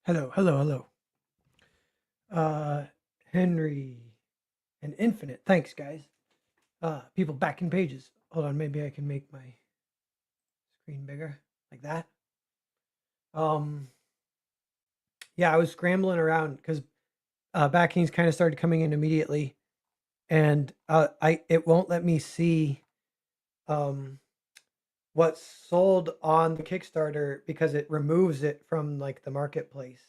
Hello, hello, hello. Uh, Henry and Infinite. Thanks, guys. People backing pages. Hold on, maybe I can make my screen bigger like that. Um, yeah, I was scrambling around because backings kind of started coming in immediately, and I it won't let me see um what's sold on the Kickstarter because it removes it from like the marketplace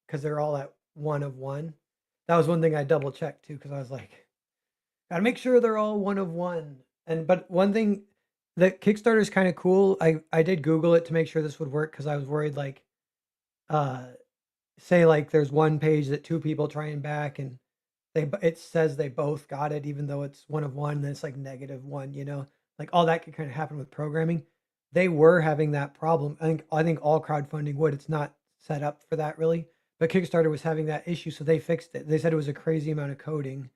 because they're all at one of one. That was one thing I double checked too because I was like, gotta make sure they're all one of one. And but one thing that Kickstarter is kind of cool. I did Google it to make sure this would work because I was worried like uh say like there's one page that two people try and back and it says they both got it even though it's one of one, then it's like negative one, like all that could kind of happen with programming. They were having that problem. I think all crowdfunding would. It's not set up for that really, but Kickstarter was having that issue, so they fixed it. They said it was a crazy amount of coding,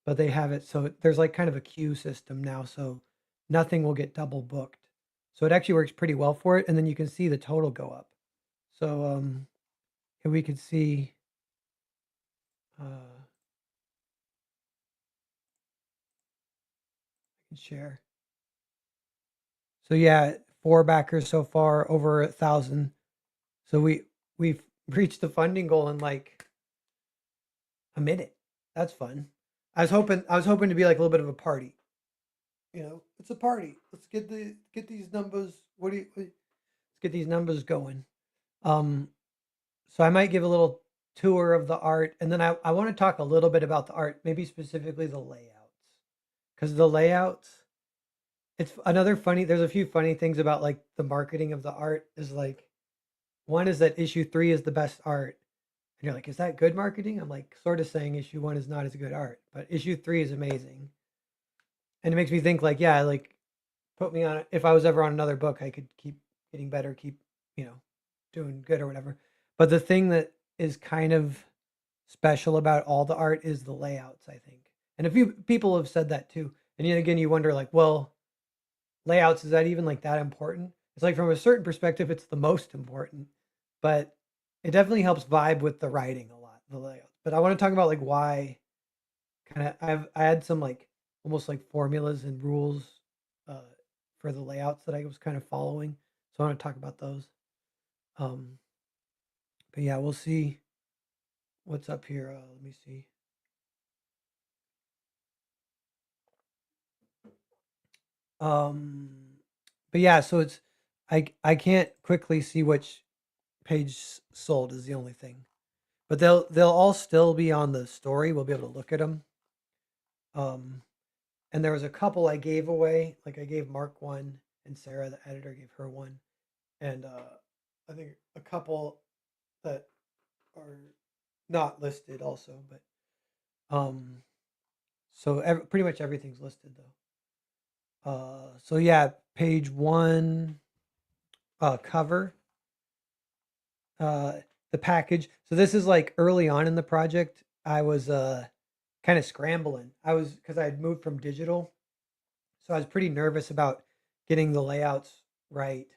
but they have it so there's like kind of a queue system now, so nothing will get double booked. So it actually works pretty well for it, and then you can see the total go up. So here we could see I can share. So yeah, four backers so far, over 1,000. So we've reached the funding goal in like a minute. That's fun. I was hoping to be like a little bit of a party. It's a party. Let's get these numbers. Let's get these numbers going. Um, so I might give a little tour of the art, and then I want to talk a little bit about the art, maybe specifically the layouts, because the layouts. It's another funny. There's a few funny things about like the marketing of the art. Is like one is that issue 3 is the best art, and you're like, is that good marketing? I'm like, sort of saying issue 1 is not as good art, but issue 3 is amazing, and it makes me think like, yeah, like put me on. If I was ever on another book, I could keep getting better, keep you know doing good or whatever. But the thing that is kind of special about all the art is the layouts, I think. And a few people have said that too. And yet again, you wonder like, well, layouts, is that even like that important? It's like from a certain perspective, it's the most important, but it definitely helps vibe with the writing a lot, the layouts. But I want to talk about like why kind of I had some like almost like formulas and rules uh, for the layouts that I was kind of following. So I want to talk about those. Um, but yeah, we'll see what's up here. Let me see. Um, but yeah, so it's I can't quickly see which page sold is the only thing. But they'll all still be on the story. We'll be able to look at them. Um, and there was a couple I gave away. Like I gave Mark one, and Sarah, the editor, gave her one, and I think a couple that are not listed also. But so pretty much everything's listed though. So yeah, page one, cover, uh, the package. So this is like early on in the project. I was kind of scrambling. I was because I had moved from digital, so I was pretty nervous about getting the layouts right.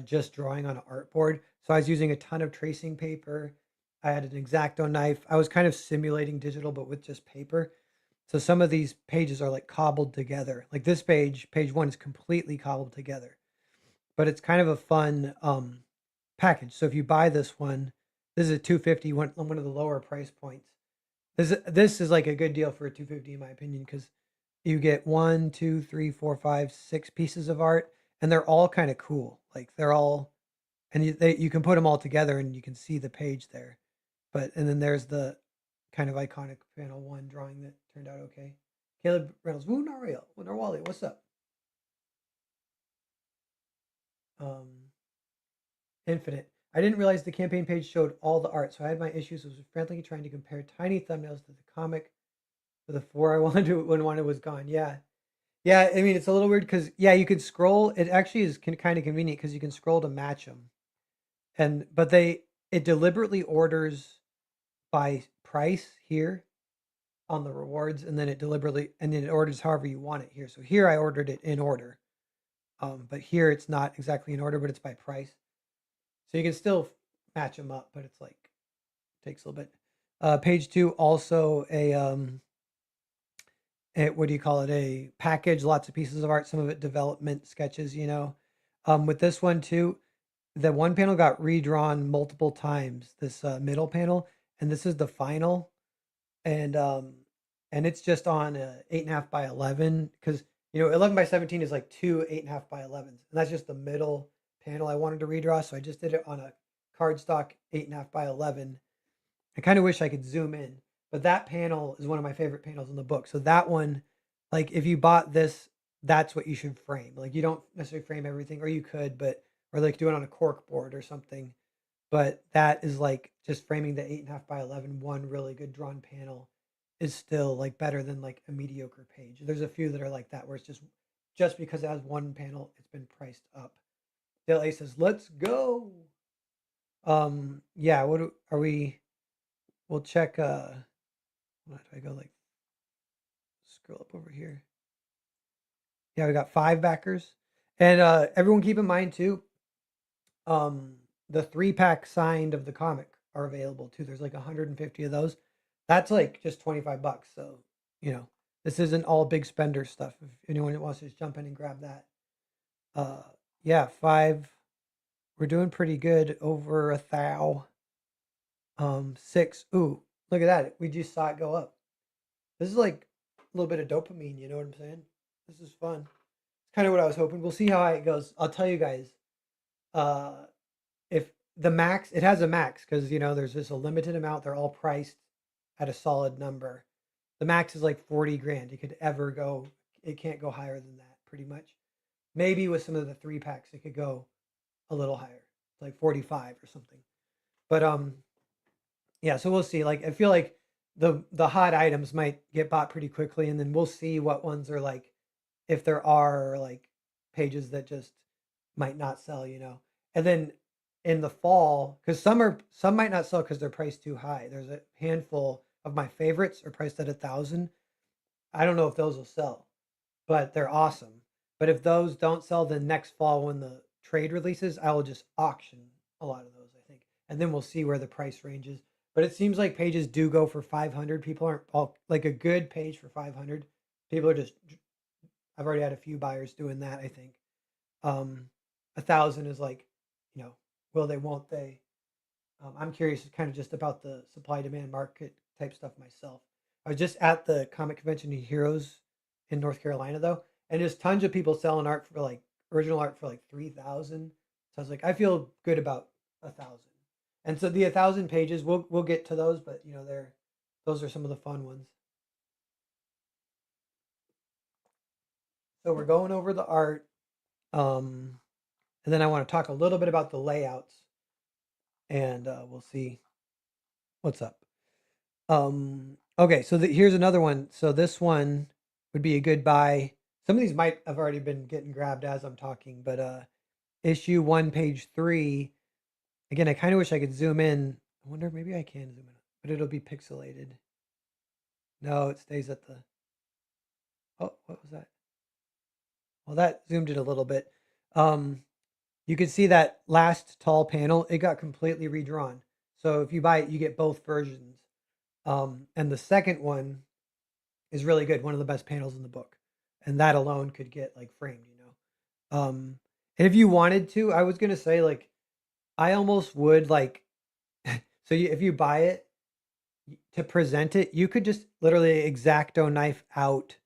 Just drawing on an artboard. So I was using a ton of tracing paper. I had an X-Acto knife. I was kind of simulating digital, but with just paper. So some of these pages are like cobbled together. Like this page, page one, is completely cobbled together. But it's kind of a fun package. So if you buy this one, this is a 250, one of the lower price points. This is like a good deal for a 250 in my opinion because you get one, two, three, four, five, six pieces of art, and they're all kind of cool. Like they're all, and you can put them all together and you can see the page there. And then there's the kind of iconic panel one drawing that turned out okay. Caleb Reynolds, Woo Nariel, Narwali, what's up? Um, Infinite. I didn't realize the campaign page showed all the art, so I had my issues. I was frantically trying to compare tiny thumbnails to the comic for the four I wanted to when one was gone. Yeah, yeah. I mean, it's a little weird because yeah, you could scroll. It actually is kind of convenient because you can scroll to match them, and but it deliberately orders by price here on the rewards, and then it orders however you want it here. So here I ordered it in order, but here it's not exactly in order, but it's by price. So you can still match them up, but it's like takes a little bit. Page 2 also what do you call it? A package, lots of pieces of art, some of it development sketches, you know. With this one too, the one panel got redrawn multiple times, this middle panel, and this is the final, and it's just on 8.5 by 11 because 11 by 17 is like two 8.5 by 11s, and that's just the middle panel I wanted to redraw, so I just did it on a cardstock 8.5 by 11. I kind of wish I could zoom in, but that panel is one of my favorite panels in the book. So that one, like if you bought this, that's what you should frame. Like you don't necessarily frame everything, or you could, but or like do it on a cork board or something. But that is like just framing the 8.5 by 11. One really good drawn panel is still like better than like a mediocre page. There's a few that are like that where it's just because it has one panel, it's been priced up. Dale A says, "Let's go." Yeah. Are we? We'll check. What do I go like? Scroll up over here. Yeah, we got 5 backers, and everyone keep in mind too. The 3-pack signed of the comic are available too. There's like 150 of those. That's like just $25. So this isn't all big spender stuff. If anyone wants to just jump in and grab that, uh, yeah, 5. We're doing pretty good over 1,000. 6. Ooh, look at that. We just saw it go up. This is like a little bit of dopamine, you know what I'm saying? This is fun. It's kind of what I was hoping. We'll see how it goes. I'll tell you guys. If the max, it has a max because there's just a limited amount. They're all priced at a solid number. The max is like 40 grand. It could ever go. It can't go higher than that, pretty much. Maybe with some of the 3-packs, it could go a little higher, like 45 or something. But yeah. So we'll see. Like I feel like the hot items might get bought pretty quickly, and then we'll see what ones are like, if there are like pages that just might not sell, and then in the fall, because some might not sell because they're priced too high. There's a handful of my favorites are priced at 1,000. I don't know if those will sell, but they're awesome. But if those don't sell, then next fall when the trade releases, I will just auction a lot of those, I think, and then we'll see where the price range is. But it seems like pages do go for 500. People aren't all like a good page for 500. People are just. I've already had a few buyers doing that. I think 1,000 is like, will they, won't they? I'm curious, kind of just about the supply demand market type stuff myself. I was just at the comic convention in Heroes in North Carolina though, and there's tons of people selling art for like original art for like 3,000. So I was like, I feel good about 1,000. And so the 1,000 pages, we'll get to those, but those are some of the fun ones. So we're going over the art, and then I want to talk a little bit about the layouts, and we'll see what's up. Okay, so here's another one. So this one would be a good buy. Some of these might have already been getting grabbed as I'm talking, but issue 1, page 3. Again, I kind of wish I could zoom in. I wonder if maybe I can zoom in, but it'll be pixelated. No, it stays at the. Oh, what was that? Well, that zoomed in a little bit. You can see that last tall panel, it got completely redrawn. So if you buy it, you get both versions. And the second one is really good, one of the best panels in the book. And that alone could get like framed, and if you wanted to, I was gonna say like I almost would like so if you buy it to present it, you could just literally X-Acto knife out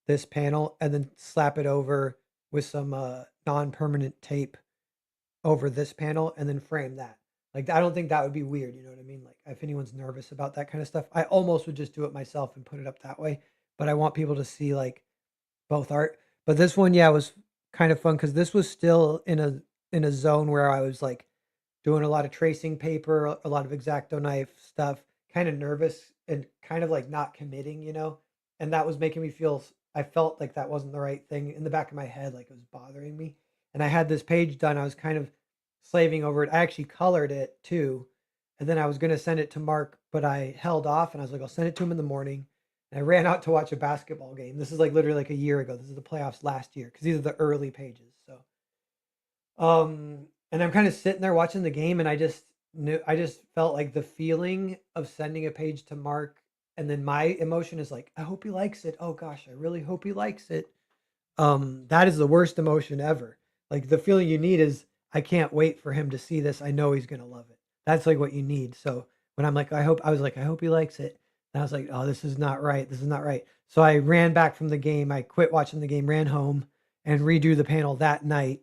this panel and then slap it over with some non-permanent tape over this panel and then frame that. Like I don't think that would be weird, you know what I mean? Like if anyone's nervous about that kind of stuff, I almost would just do it myself and put it up that way. But I want people to see like both art. But this one, yeah, was kind of fun because this was still in a zone where I was like doing a lot of tracing paper, a lot of X-Acto knife stuff, kind of nervous and kind of like not committing, and that was making me feel. I felt like that wasn't the right thing in the back of my head, like it was bothering me. And I had this page done. I was kind of slaving over it. I actually colored it too, and then I was going to send it to Mark, but I held off, and I was like, I'll send it to him in the morning. And I ran out to watch a basketball game. This is like literally like a year ago. This is the playoffs last year because these are the early pages. So, and I'm kind of sitting there watching the game, and I just I just felt like the feeling of sending a page to Mark, and then my emotion is like, I hope he likes it. Oh gosh, I really hope he likes it. That is the worst emotion ever. Like the feeling you need is I can't wait for him to see this. I know he's gonna love it. That's like what you need. So when I'm like, I was like, I hope he likes it. And I was like, oh, this is not right. This is not right. So I ran back from the game. I quit watching the game, ran home, and redo the panel that night,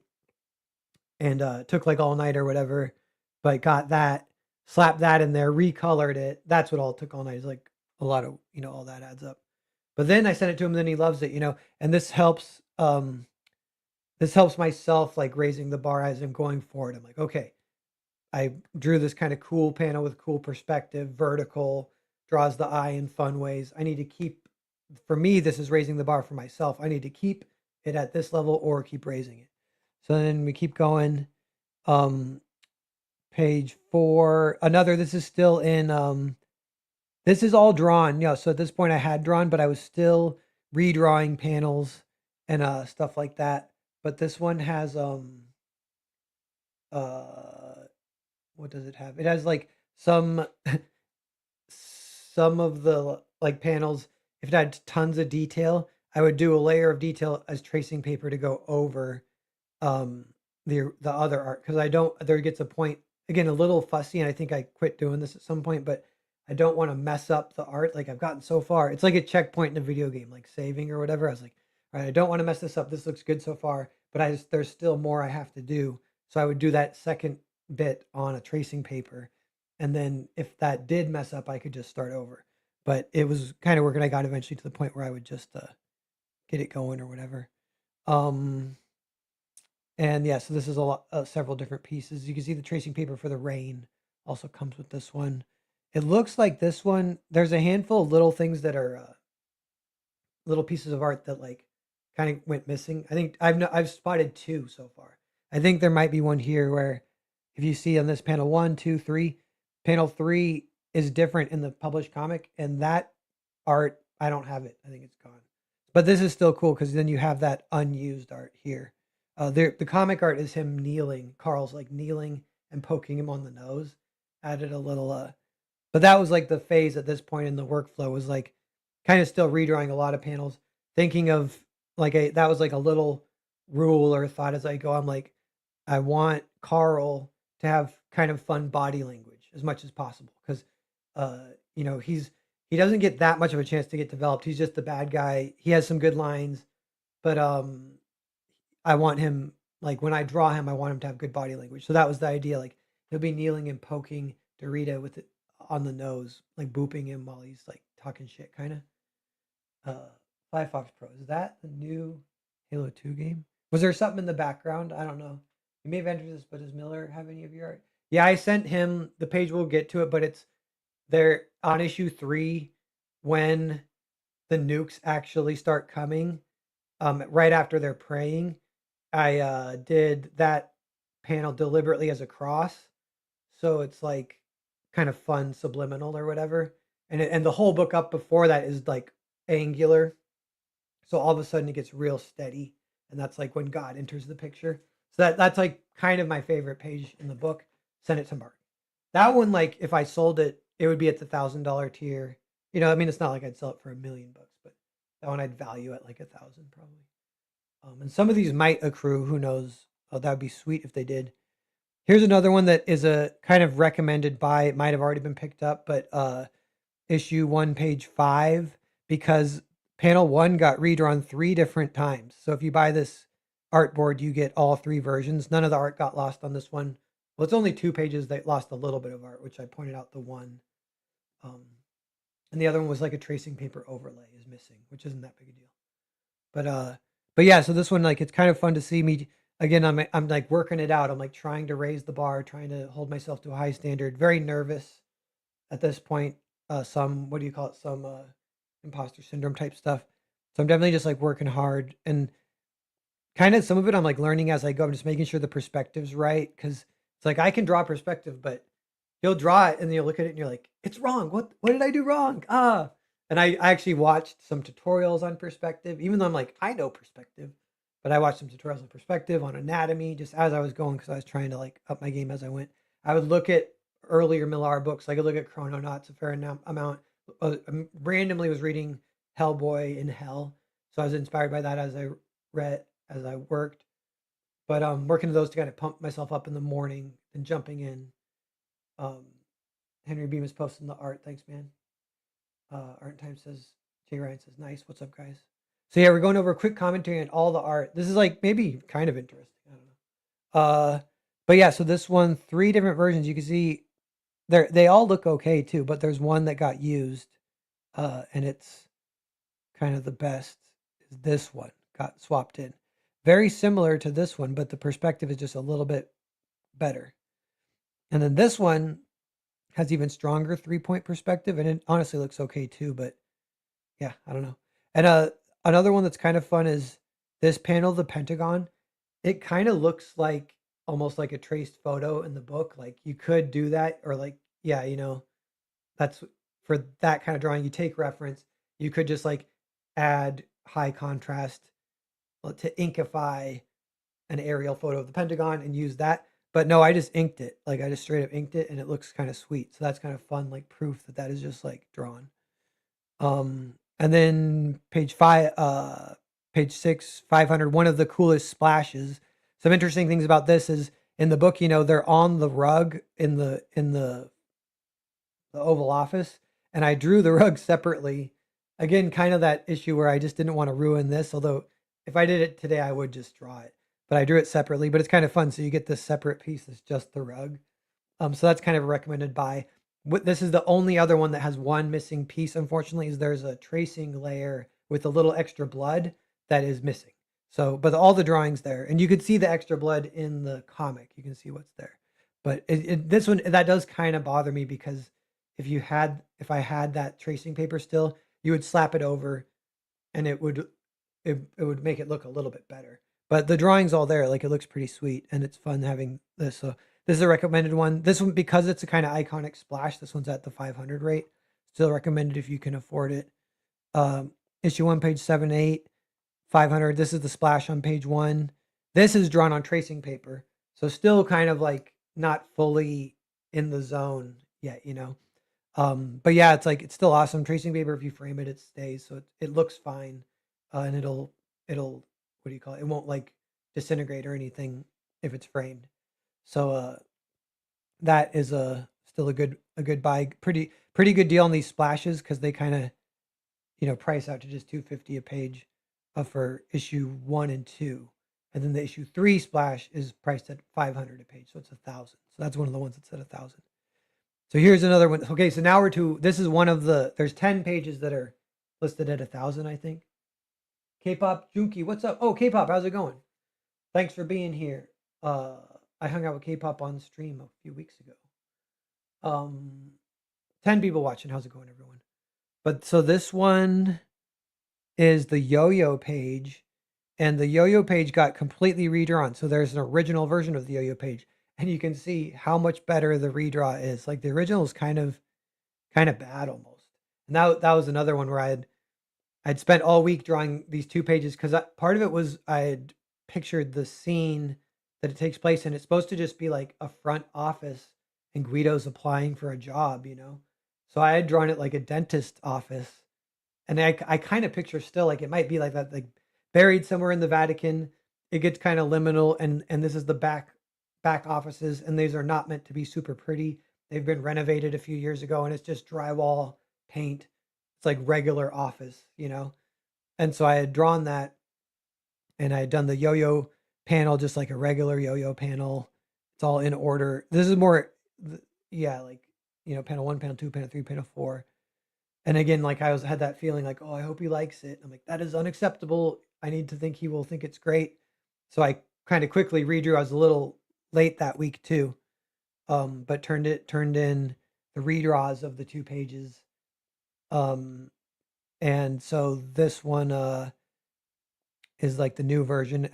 and took like all night or whatever, but got that, slapped that in there, recolored it. That's what all it took all night. Is like a lot of, all that adds up. But then I sent it to him, and then he loves it. And this helps. This helps myself, like raising the bar as I'm going forward. I'm like, okay, I drew this kind of cool panel with cool perspective, vertical, draws the eye in fun ways. I need to keep, for me, this is raising the bar for myself. I need to keep it at this level or keep raising it. So then we keep going. Um, Page 4. This is still in, this is all drawn. So at this point I had drawn, but I was still redrawing panels and stuff like that. But this one has uh what does it have? It has like some some of the like panels. If it had tons of detail, I would do a layer of detail as tracing paper to go over um the other art, because I don't, there gets a point, again, a little fussy, and I think I quit doing this at some point, but I don't want to mess up the art. Like I've gotten so far. It's like a checkpoint in a video game, like saving or whatever. I was like, all right, I don't want to mess this up. This looks good so far, but there's still more I have to do. So I would do that second bit on a tracing paper. And then if that did mess up, I could just start over. But it was kind of working. I got eventually to the point where I would just get it going or whatever. Um, and yeah, so this is a lot, several different pieces. You can see the tracing paper for the rain also comes with this one. It looks like this one, there's a handful of little things that are little pieces of art that like kind of went missing. I think I've spotted two so far. I think there might be one here where if you see on this panel one, two, three, panel three is different in the published comic, and that art I don't have it. I think it's gone. But this is still cool because then you have that unused art here. The comic art is him kneeling. Carl's like kneeling and poking him on the nose. Added a little but that was like the phase at this point in the workflow, was like kind of still redrawing a lot of panels, thinking of like that was like a little rule or thought as I go. I'm like, I want Carl to have kind of fun body language as much as possible, because he doesn't get that much of a chance to get developed. He's just the bad guy. He has some good lines, but I want him, like when I draw him, I want him to have good body language. So that was the idea. Like he'll be kneeling and poking Dorita with it on the nose, like booping him while he's like talking shit, kind of. Firefox Pro, is that the new Halo 2 game? Was there something in the background? I don't know. You may have entered this, but does Miller have any of your art? Yeah, I sent him the page. We'll get to it, but it's there on issue 3 when the nukes actually start coming. Right after they're praying, I did that panel deliberately as a cross, so it's like kind of fun, subliminal or whatever. And the whole book up before that is like angular, so all of a sudden it gets real steady, and that's like when God enters the picture. So that's like kind of my favorite page in the book. Send it to Mark. That one, like if I sold it, it would be at the $1,000 tier. I mean, it's not like I'd sell it for $1,000,000, but that one I'd value at like 1,000 probably. And some of these might accrue. Who knows? Oh, that would be sweet if they did. Here's another one that is a kind of recommended buy. It might have already been picked up, but issue 1, page 5, because panel 1 got redrawn 3 different times. So if you buy this art board, you get all 3 versions. None of the art got lost on this one. Well, it's only 2 pages that lost a little bit of art, which I pointed out the one. And the other one was like a tracing paper overlay is missing, which isn't that big a deal. But yeah, so this one, like, it's kind of fun to see me again. I'm like working it out. I'm like trying to raise the bar, trying to hold myself to a high standard. Very nervous at this point. Some, what do you call it? Some imposter syndrome type stuff. So I'm definitely just like working hard, and kind of some of it I'm like learning as I go. I'm just making sure the perspective's right, because it's like I can draw perspective, but you'll draw it and then you'll look at it and you're like, it's wrong. What did I do wrong? And I actually watched some tutorials on perspective, even though I'm like, I know perspective, but I watched some tutorials on perspective, on anatomy, just as I was going, because I was trying to like up my game as I went. I would look at earlier Millar books. Like I look at Chrononauts a fair amount. Randomly was reading Hellboy in Hell, so I was inspired by that as I worked. But working those to kind of pump myself up in the morning and jumping in. Um, Henry Beam is posting the art. Thanks, man. Art Time says, Jay Ryan says, nice. What's up, guys? So yeah, we're going over a quick commentary on all the art. This is like maybe kind of interesting. I don't know. But yeah, so this one, 3 different versions. You can see they all look okay too, but there's one that got used, and it's kind of the best. Is this one got swapped in? Very similar to this one, but the perspective is just a little bit better. And then this one has even stronger 3-point perspective, and it honestly looks okay too. But yeah, I don't know. And another one that's kind of fun is this panel, the Pentagon. It kind of looks like almost like a traced photo in the book. Like you could do that, or like, yeah, that's for that kind of drawing. You take reference. You could just like add high contrast to inkify an aerial photo of the Pentagon and use that. But no, I just inked it. Like I just straight up inked it, and it looks kind of sweet. So that's kind of fun, like proof that that is just like drawn. And then page 6, 500. One of the coolest splashes. Some interesting things about this is in the book, they're on the rug in the Oval Office, and I drew the rug separately. Again, kind of that issue where I just didn't want to ruin this. Although if I did it today, I would just draw it, but I drew it separately. But it's kind of fun, so you get this separate piece that's just the rug. So that's kind of a recommended buy. This is the only other one that has one missing piece. Unfortunately, is there's a tracing layer with a little extra blood that is missing. So, but all the drawings there, and you could see the extra blood in the comic. You can see what's there. But this one that does kind of bother me because if I had that tracing paper still, you would slap it over, and it would make it look a little bit better. But the drawing's all there. Like it looks pretty sweet, and it's fun having this. So this is a recommended one. This one, because it's a kind of iconic splash, this one's at the 500 rate. Still recommended if you can afford it. Issue 1, page 7, 8, 500. This is the splash on page 1. This is drawn on tracing paper. So still kind of like not fully in the zone yet. But yeah, it's like, it's still awesome. Tracing paper, if you frame it, it stays. So it looks fine. And it'll, what do you call it? It won't like disintegrate or anything if it's framed. So, that is still a good buy. Pretty good deal on these splashes, because they kind of price out to just $250 a page, for issue 1 and 2, and then the issue 3 splash is priced at $500 a page, so it's 1,000. So that's one of the ones that's at 1,000. So here's another one. Okay, so now this is one of there's 10 pages that are listed at 1,000, I think. K-pop Junkie, what's up? Oh, K-pop, how's it going? Thanks for being here. I hung out with K-pop on stream a few weeks ago. 10 people watching. How's it going, everyone? But so this one is the yo-yo page, and the yo-yo page got completely redrawn. So there's an original version of the yo-yo page, and you can see how much better the redraw is. Like the original is kind of bad almost. And that was another one where I'd spent all week drawing these 2 pages, because part of it was I had pictured the scene that it takes place in. It's supposed to just be like a front office, and Guido's applying for a job. So I had drawn it like a dentist office, and I kind of picture still like it might be like that, like buried somewhere in the Vatican. It gets kind of liminal, and this is the back offices, and these are not meant to be super pretty. They've been renovated a few years ago, and it's just drywall, paint. It's like regular office. And so I had drawn that, and I had done the yo-yo panel just like a regular yo-yo panel. It's all in order. This is more, yeah, like panel 1, panel 2, panel 3, panel 4. And again, like I had that feeling like, oh, I hope he likes it. I'm like, that is unacceptable. I need to think he will think it's great. So I kind of quickly redrew. I was a little late that week too, but turned in the redraws of the 2 pages. And so this one is like the new version.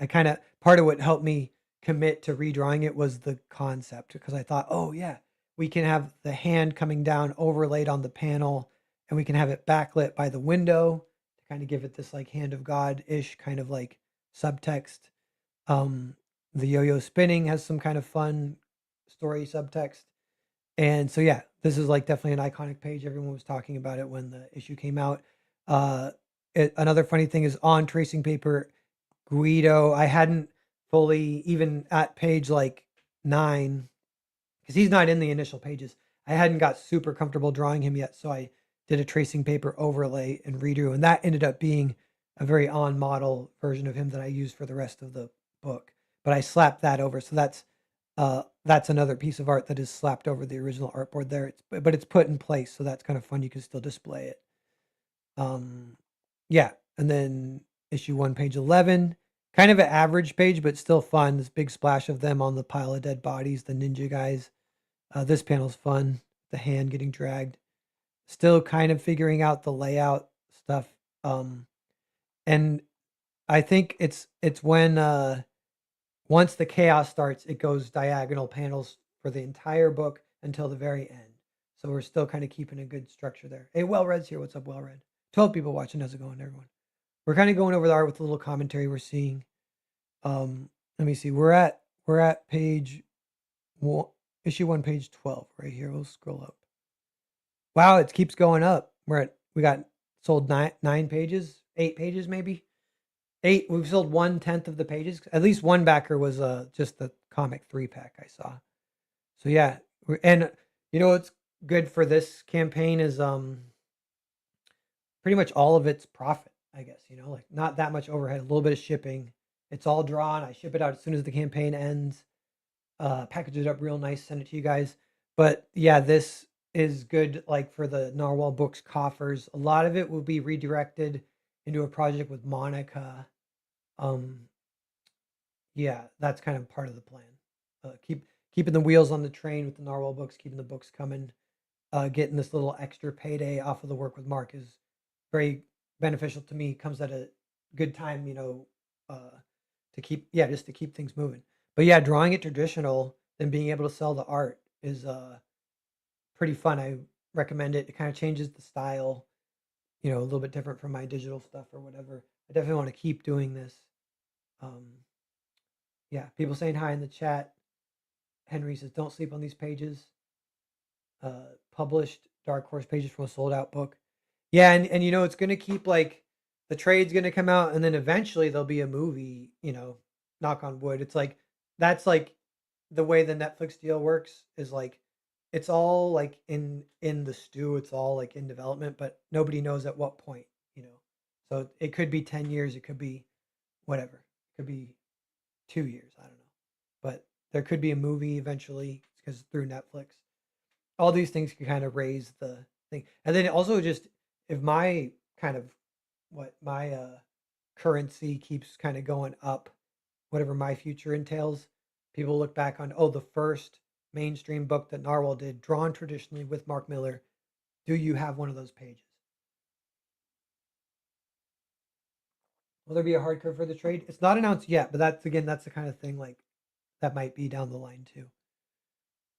Part of what helped me commit to redrawing it was the concept, because I thought, oh yeah, we can have the hand coming down overlaid on the panel, and we can have it backlit by the window to kind of give it this like hand of God-ish kind of like subtext. The yo-yo spinning has some kind of fun story subtext. And so yeah, this is like definitely an iconic page. Everyone was talking about it when the issue came out. Uh, Another funny thing is on tracing paper, Guido. I hadn't fully even at page like 9 because he's not in the initial pages. I hadn't got super comfortable drawing him yet, so I did a tracing paper overlay and redrew, and that ended up being a very on model version of him that I used for the rest of the book. But I slapped that over, so that's another piece of art that is slapped over the original artboard there. But it's put in place, so that's kind of fun. You can still display it. Um, yeah, and then issue 1, page 11, kind of an average page, but still fun. This big splash of them on the pile of dead bodies, the ninja guys. This panel's fun. The hand getting dragged. Still kind of figuring out the layout stuff. Um, and I think it's when once the chaos starts, it goes diagonal panels for the entire book until the very end. So we're still kind of keeping a good structure there. Hey, Well Red's here. What's up, Well Red? 12 people watching. How's it going, everyone? We're kind of going over the art with a little commentary we're seeing. Let me see. We're at page one, issue 1, page 12 right here. We'll scroll up. Wow, it keeps going up. We got sold nine pages, 8 pages maybe. Eight. We've sold 1/10 of the pages. At least one backer was just the comic 3-pack I saw. So yeah, and you know what's good for this campaign is pretty much all of it's profit. I guess like not that much overhead, a little bit of shipping. It's all drawn. I ship it out as soon as the campaign ends. Package it up real nice, send it to you guys. But yeah, this is good like for the Narwhal Books coffers. A lot of it will be redirected into a project with Monica. Um, yeah, that's kind of part of the plan. Keeping the wheels on the train with the Narwhal Books, keeping the books coming. Getting this little extra payday off of the work with Mark is very beneficial to me. Comes at a good time, to keep just to keep things moving. But yeah, drawing it traditional and being able to sell the art is pretty fun. I recommend it. It kind of changes the style, a little bit different from my digital stuff or whatever. I definitely want to keep doing this. Um, yeah, people saying hi in the chat. Henry says, "Don't sleep on these pages." Published Dark Horse pages from a sold out book. Yeah, and it's gonna keep like the trade's gonna come out, and then eventually there'll be a movie. Knock on wood. It's like that's like the way the Netflix deal works is like it's all like in the stew. It's all like in development, but nobody knows at what point. You know, so it could be 10 years. It could be whatever. It could be 2 years. I don't know, but there could be a movie eventually because through Netflix all these things can kind of raise the thing. And then also just if my kind of what my currency keeps kind of going up, whatever my future entails, people look back on, oh, the first mainstream book that Narwhal did, drawn traditionally with Mark Miller. Do you have one of those pages? Will there be a hardcover for the trade? It's not announced yet, but that's the kind of thing like that might be down the line too.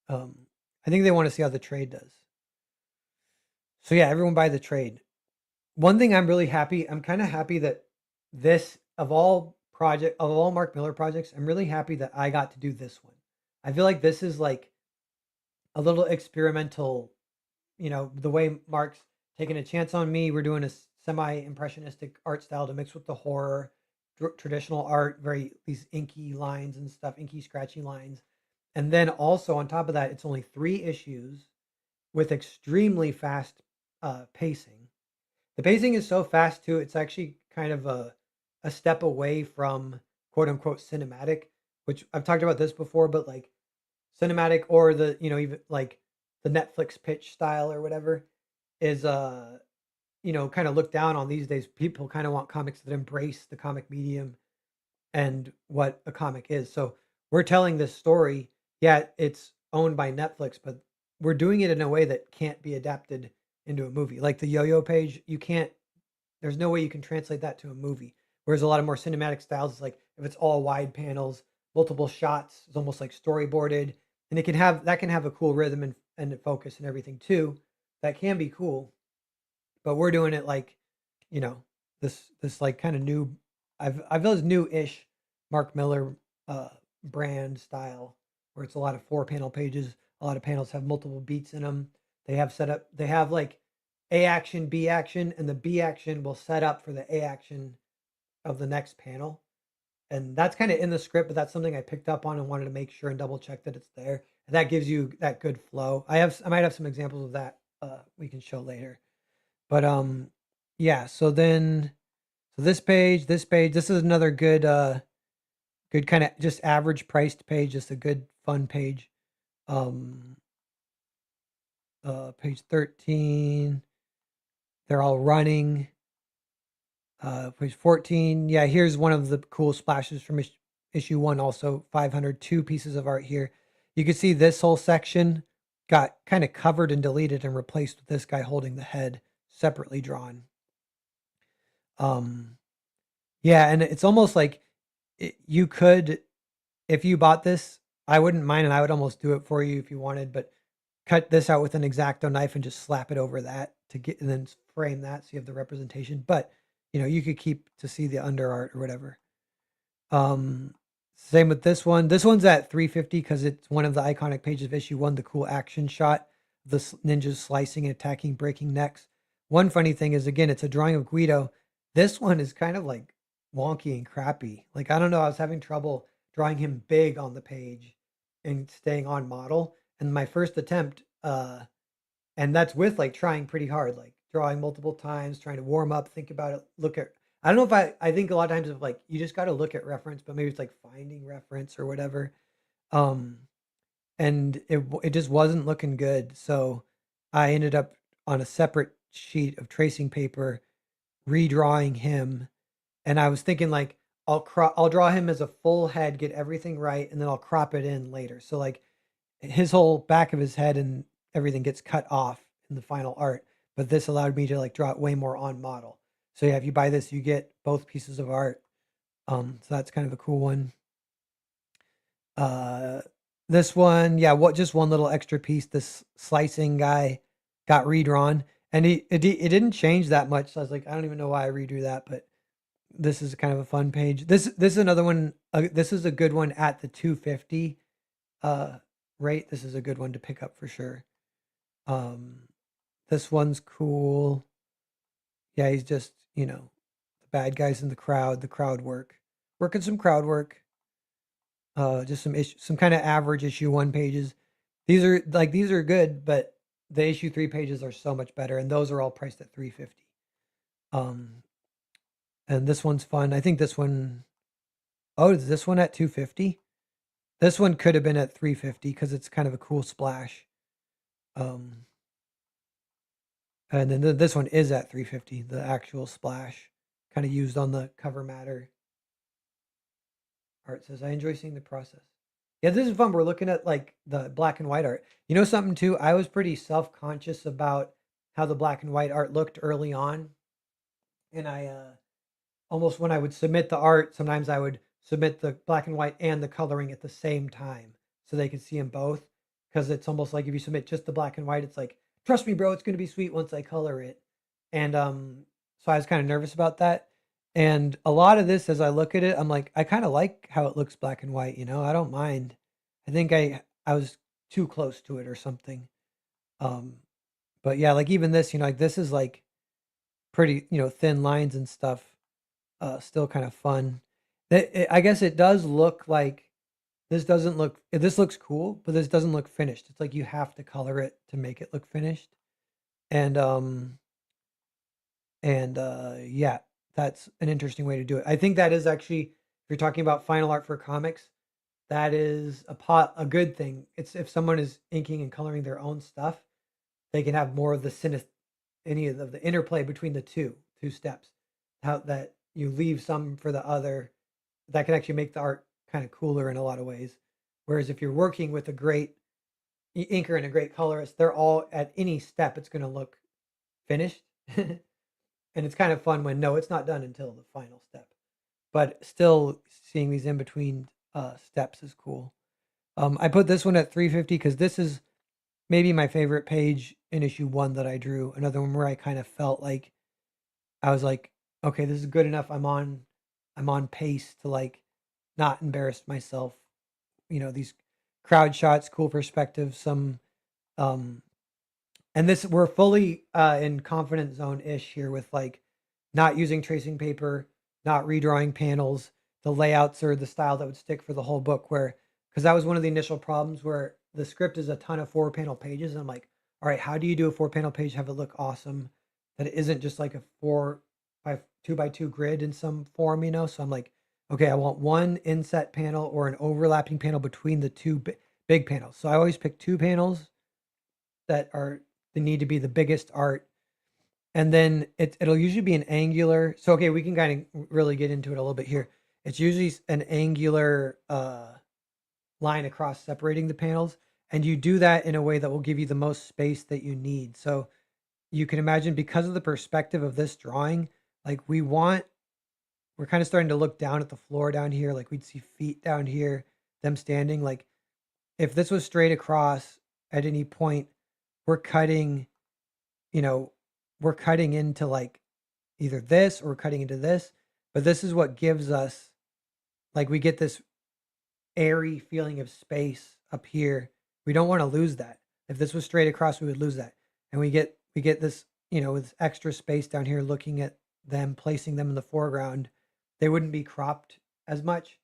I think they want to see how the trade does. So yeah, everyone buy the trade. One thing I'm kind of happy that this of all Mark Miller projects, I'm really happy that I got to do this one. I feel like this is like a little experimental, the way Mark's taking a chance on me. We're doing a semi-impressionistic art style to mix with the horror, traditional art, very these inky lines and stuff, inky scratchy lines. And then also on top of that, it's only 3 issues with extremely fast pacing. The pacing is so fast too. It's actually kind of a step away from quote unquote cinematic, which I've talked about this before, but like cinematic or the even like the Netflix pitch style or whatever is kind of looked down on these days. People kind of want comics that embrace the comic medium and what a comic is. So we're telling this story. Yeah, it's owned by Netflix, but we're doing it in a way that can't be adapted into a movie. Like the yo-yo page, you can't there's no way you can translate that to a movie. Whereas a lot of more cinematic styles is like if it's all wide panels, multiple shots, it's almost like storyboarded, and that can have a cool rhythm and focus and everything too. That can be cool, but we're doing it like, you know, this like kind of new. I feel it's new-ish Mark Miller brand style where it's a lot of 4-panel pages, A lot of panels have multiple beats in them. They have set up, they have like A action, B action, and the B action will set up for the A action of the next panel. And that's kind of in the script, but that's something I picked up on and wanted to make sure and double check that it's there. And that gives you that good flow. I might have some examples of that we can show later. But yeah, so this is another good kind of just average priced page, just a good fun page. Um Page 13, they're all running. Page 14, yeah, here's one of the cool splashes from issue 1, also 502 pieces of art here. You can see this whole section got kind of covered and deleted and replaced with this guy holding the head separately drawn. Yeah, and it's almost like you could, if you bought this, I wouldn't mind, and I would almost do it for you if you wanted, but cut this out with an X-Acto knife and just slap it over that to get, and then frame that so you have the representation. But you could keep to see the under art or whatever. Same with this one. This one's at 350 because it's one of the iconic pages of issue 1, the cool action shot, the ninjas slicing and attacking, breaking necks. One funny thing is, again, it's a drawing of Guido. This one is kind of like wonky and crappy. Like, I don't know, I was having trouble drawing him big on the page and staying on model. And my first attempt, and that's with like trying pretty hard, like drawing multiple times, trying to warm up, think about it, look at, I don't know if I think a lot of times of like, you just got to look at reference, but maybe it's like finding reference or whatever. Um, and it just wasn't looking good. So I ended up on a separate sheet of tracing paper, redrawing him. And I was thinking like, I'll draw him as a full head, get everything right, and then I'll crop it in later. So like his whole back of his head and everything gets cut off in the final art, but this allowed me to like draw it way more on model. So yeah, if you buy this, you get both pieces of art. So that's kind of a cool one. Uh, this one, yeah, just one little extra piece. This slicing guy got redrawn, and it didn't change that much. So I was like, I don't even know why I redrew that, but this is kind of a fun page. This is another one. This is a good one at the 250 rate. This is a good one to pick up for sure. This one's cool. Yeah, he's just, the bad guys in the crowd work. Working some crowd work. Just some kind of average issue 1 pages. These are good, but the issue 3 pages are so much better, and those are all priced at 350. And this one's fun. I think this one, oh, is this one at 250? This one could have been at 350 because it's kind of a cool splash. And then this one is at 350, the actual splash, kind of used on the cover matter. Art says, I enjoy seeing the process. Yeah, this is fun. We're looking at like the black and white art. You know something too? I was pretty self-conscious about how the black and white art looked early on. And I almost, when I would submit the art, sometimes I would submit the black and white and the coloring at the same time so they could see them both. Because it's almost like if you submit just the black and white, it's like, trust me, bro, it's going to be sweet once I color it. And so I was kind of nervous about that. And a lot of this, as I look at it, I'm like, I kind of like how it looks black and white. I don't mind. I think I was too close to it or something. Um, but yeah, like even this, like this is like pretty, thin lines and stuff. Still kind of fun. I guess it does look like this looks cool, but this doesn't look finished. It's like you have to color it to make it look finished. And yeah, that's an interesting way to do it. I think that is actually, if you're talking about final art for comics, that is a good thing. It's if someone is inking and coloring their own stuff, they can have more of the any of the interplay between the two steps. How that you leave some for the other, that can actually make the art kind of cooler in a lot of ways. Whereas if you're working with a great inker and a great colorist, they're all at any step it's going to look finished. And it's kind of fun when no, it's not done until the final step. But still seeing these in between steps is cool. I put this one at 350 because this is maybe my favorite page in issue 1 that I drew. Another one where I kind of felt like I was like, okay, this is good enough. I'm on pace to like not embarrass myself. These crowd shots, cool perspective, some um and this we're fully in confident zone ish here with like not using tracing paper, not redrawing panels. The layouts are the style that would stick for the whole book. Where because that was one of the initial problems where the script is a ton of 4 panel pages. And I'm like, all right, how do you do a 4 panel page have it look awesome? That it isn't just like a 4 by 2 grid in some form, you know? So I'm like, okay, I want one inset panel or an overlapping panel between the two big panels. So I always pick 2 panels that are they need to be the biggest art, and then it'll usually be an angular. So okay, we can kind of really get into it a little bit here. It's usually an angular line across separating the panels, and you do that in a way that will give you the most space that you need. So you can imagine because of the perspective of this drawing, like we're kind of starting to look down at the floor down here, like we'd see feet down here, them standing. Like if this was straight across at any point, we're cutting, you know, we're cutting into like either this or we're cutting into this. But this is what gives us like we get this airy feeling of space up here. We don't want to lose that. If this was straight across, we would lose that. And we get this, with extra space down here looking at them, placing them in the foreground. They wouldn't be cropped as much.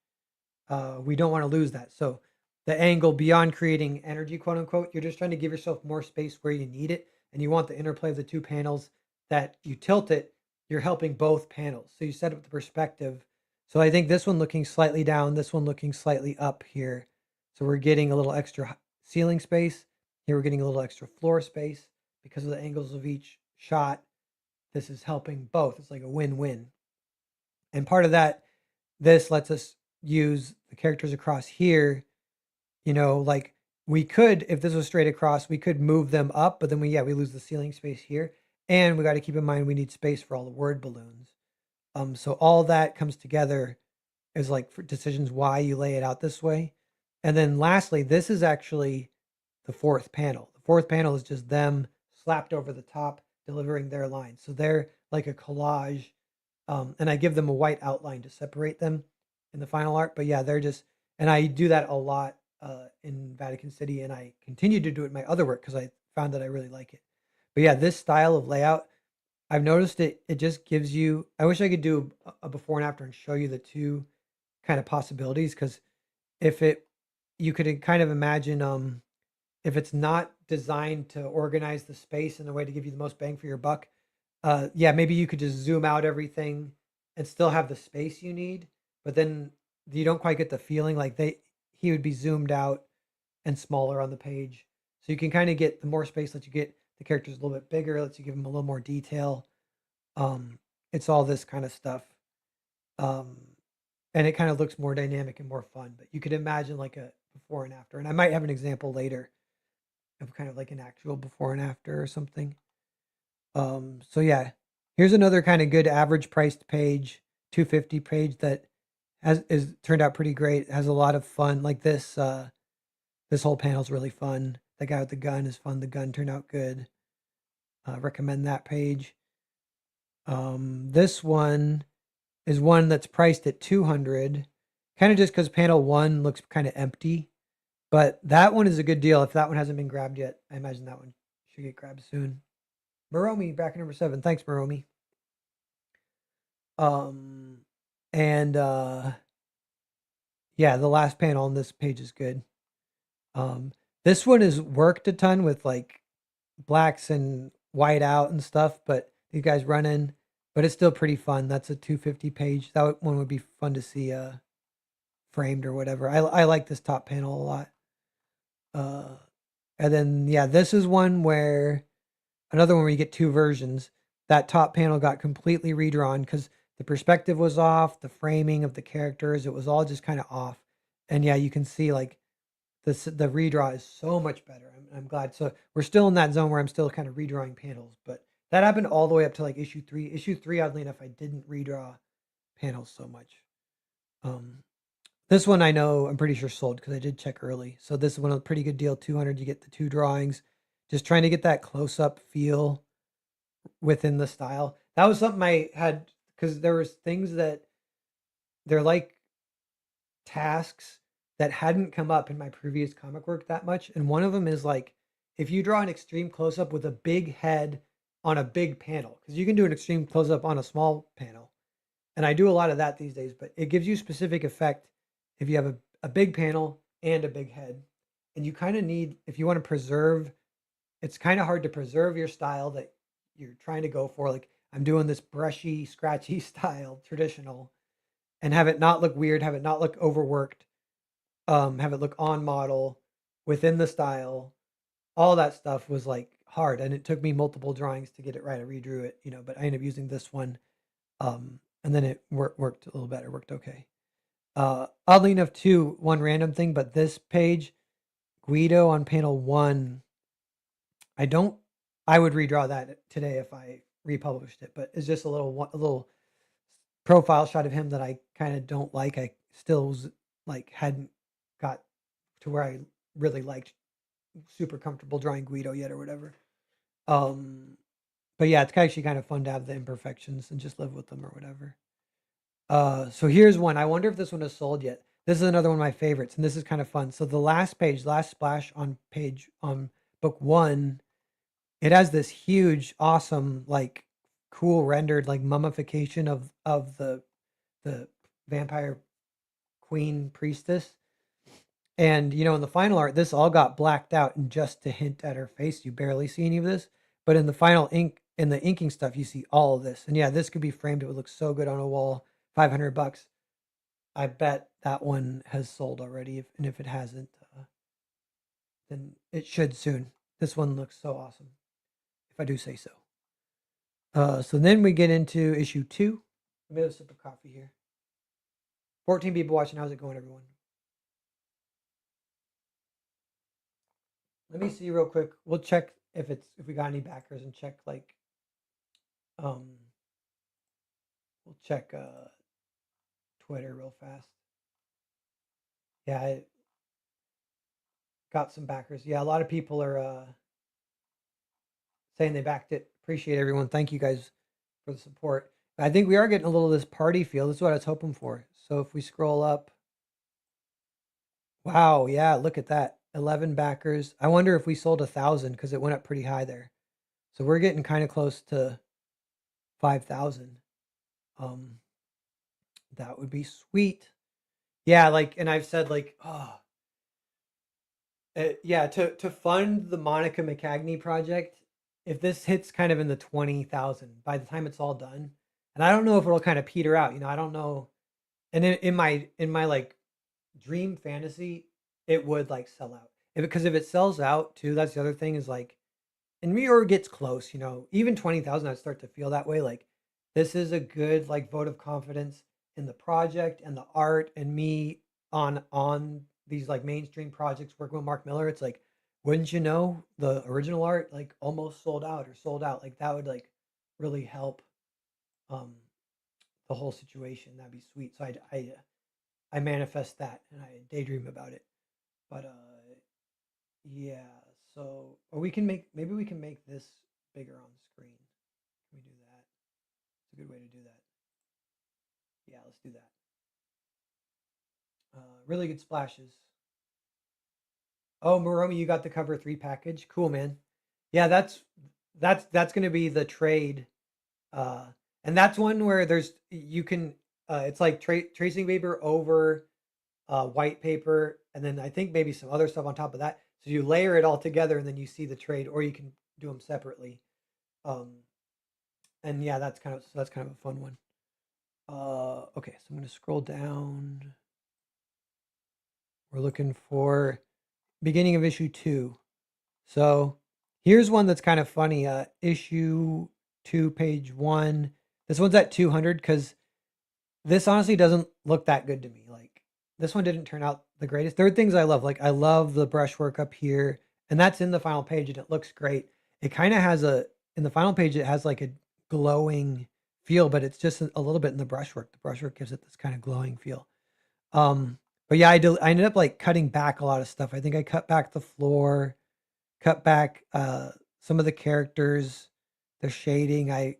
We don't want to lose that. So the angle beyond creating energy, quote unquote, you're just trying to give yourself more space where you need it. And you want the interplay of the 2 panels that you tilt it, you're helping both panels. So you set up the perspective. So I think this one looking slightly down, this one looking slightly up here. So we're getting a little extra ceiling space. Here we're getting a little extra floor space because of the angles of each shot. This is helping both. It's like a win-win. And part of that, this lets us use the characters across here. Like we could, if this was straight across, we could move them up, but then we lose the ceiling space here. And we got to keep in mind we need space for all the word balloons. So all that comes together is like for decisions why you lay it out this way. And then lastly, this is actually the fourth panel. The fourth panel is just them slapped over the top, delivering their lines. So they're like a collage. And I give them a white outline to separate them in the final art. But yeah, they're just, and I do that a lot in Vatican City, and I continue to do it in my other work because I found that I really like it. But yeah, this style of layout, I've noticed it just gives you, I wish I could do a before and after and show you the two kind of possibilities. Because if it, you could kind of imagine, if it's not designed to organize the space in a way to give you the most bang for your buck, yeah, maybe you could just zoom out everything and still have the space you need, but then you don't quite get the feeling like he would be zoomed out and smaller on the page. So you can kind of get the more space lets you get the characters a little bit bigger, lets you give them a little more detail. It's all this kind of stuff. Um, and it kind of looks more dynamic and more fun, but you could imagine like a before and after. And I might have an example later of kind of like an actual before and after or something. So yeah, here's another kind of good average priced page, 250 page that is turned out pretty great. It has a lot of fun. Like this whole panel is really fun. The guy with the gun is fun. The gun turned out good. Recommend that page. This one is one that's priced at 200, kind of just because panel one looks kind of empty. But that one is a good deal. If that one hasn't been grabbed yet, I imagine that one should get grabbed soon. Maromi, back at number 7. Thanks, Maromi. Um, and yeah, the last panel on this page is good. This one is worked a ton with like blacks and white out and stuff, but these guys running, but it's still pretty fun. That's a 250 page. That one would be fun to see framed or whatever. I like this top panel a lot. And then yeah, this is one where another one where you get two versions. That top panel got completely redrawn because the perspective was off, the framing of the characters, it was all just kind of off. And yeah, you can see like the redraw is so much better. I'm glad. So we're still in that zone where I'm still kind of redrawing panels, but that happened all the way up to like issue 3. Issue 3, oddly enough, I didn't redraw panels so much. This one I know I'm pretty sure sold because I did check early. So this is one of a pretty good deal. 200, you get the 2 drawings. Just trying to get that close up feel within the style. That was something I had because there was things that they're like tasks that hadn't come up in my previous comic work that much. And one of them is like, if you draw an extreme close up with a big head on a big panel, because you can do an extreme close up on a small panel. And I do a lot of that these days, but it gives you specific effect if you have a big panel and a big head. And you kind of need, if you want to preserve, it's kind of hard to preserve your style that you're trying to go for. Like I'm doing this brushy, scratchy style, traditional, and have it not look weird, have it not look overworked, have it look on model within the style. All that stuff was like hard, and it took me multiple drawings to get it right. I redrew it, but I ended up using this one, and then it worked a little better, worked okay. Oddly enough, too, one random thing, but this page, Guido on panel 1, I don't. I would redraw that today if I republished it, but it's just a little profile shot of him that I kind of don't like. I still like hadn't got to where I really liked, super comfortable drawing Guido yet or whatever. But yeah, it's actually kind of fun to have the imperfections and just live with them or whatever. So here's one. I wonder if this one is sold yet. This is another one of my favorites, and this is kind of fun. So the last page, last splash on page on book 1, it has this huge, awesome, like cool rendered like mummification of the vampire queen priestess. And in the final art, this all got blacked out, and just to hint at her face, you barely see any of this. But in the final ink, in the inking stuff, you see all of this. And yeah, this could be framed. It would look so good on a wall. $500. I bet that one has sold already. And if it hasn't, then it should soon. This one looks so awesome, if I do say so. So then we get into issue 2. Let me have a sip of coffee here. 14 people watching. How's it going, everyone? Let me see real quick. We'll check if we got any backers and check like we'll check Twitter real fast. Yeah, I got some backers. Yeah, a lot of people are saying they backed it. Appreciate everyone. Thank you guys for the support. I think we are getting a little of this party feel. This is what I was hoping for. So if we scroll up, wow, yeah, look at that. 11 backers. I wonder if we sold 1,000 because it went up pretty high there. So we're getting kind of close to 5,000. That would be sweet. Yeah, like, and I've said like, yeah, to fund the Monica McCagney project, if this hits kind of in the 20,000 by the time it's all done, and I don't know if it'll kind of peter out. I don't know. And in my like dream fantasy, it would like sell out. Because if it sells out too, that's the other thing is like, and Reor gets close, even 20,000, I'd start to feel that way. Like, this is a good like vote of confidence in the project and the art and me on these like mainstream projects working with Mark Miller. It's like, wouldn't you know, the original art like almost sold out or sold out. Like that would like really help um the whole situation. That'd be sweet. So I manifest that and I daydream about it. But yeah. So or maybe we can make this bigger on screen. Can we do that? It's a good way to do that. Yeah, let's do that. Really good splashes. Oh, Moromi, you got the cover 3 package. Cool, man. Yeah, that's going to be the trade. Uh, and that's one where you can it's like tracing paper over white paper, and then I think maybe some other stuff on top of that. So you layer it all together, and then you see the trade, or you can do them separately. Um, and yeah, that's kind of a fun one. Okay, so I'm going to scroll down. We're looking for beginning of issue 2. So here's one that's kind of funny. Issue 2, page 1. This one's at 200 because this honestly doesn't look that good to me. Like this one didn't turn out the greatest. There are things I love. Like I love the brushwork up here, and that's in the final page, and it looks great. It kind of has in the final page, it has like a glowing feel, but it's just a little bit in the brushwork. The brushwork gives it this kind of glowing feel. But yeah, I ended up like cutting back a lot of stuff. I think I cut back the floor, cut back some of the characters, the shading. I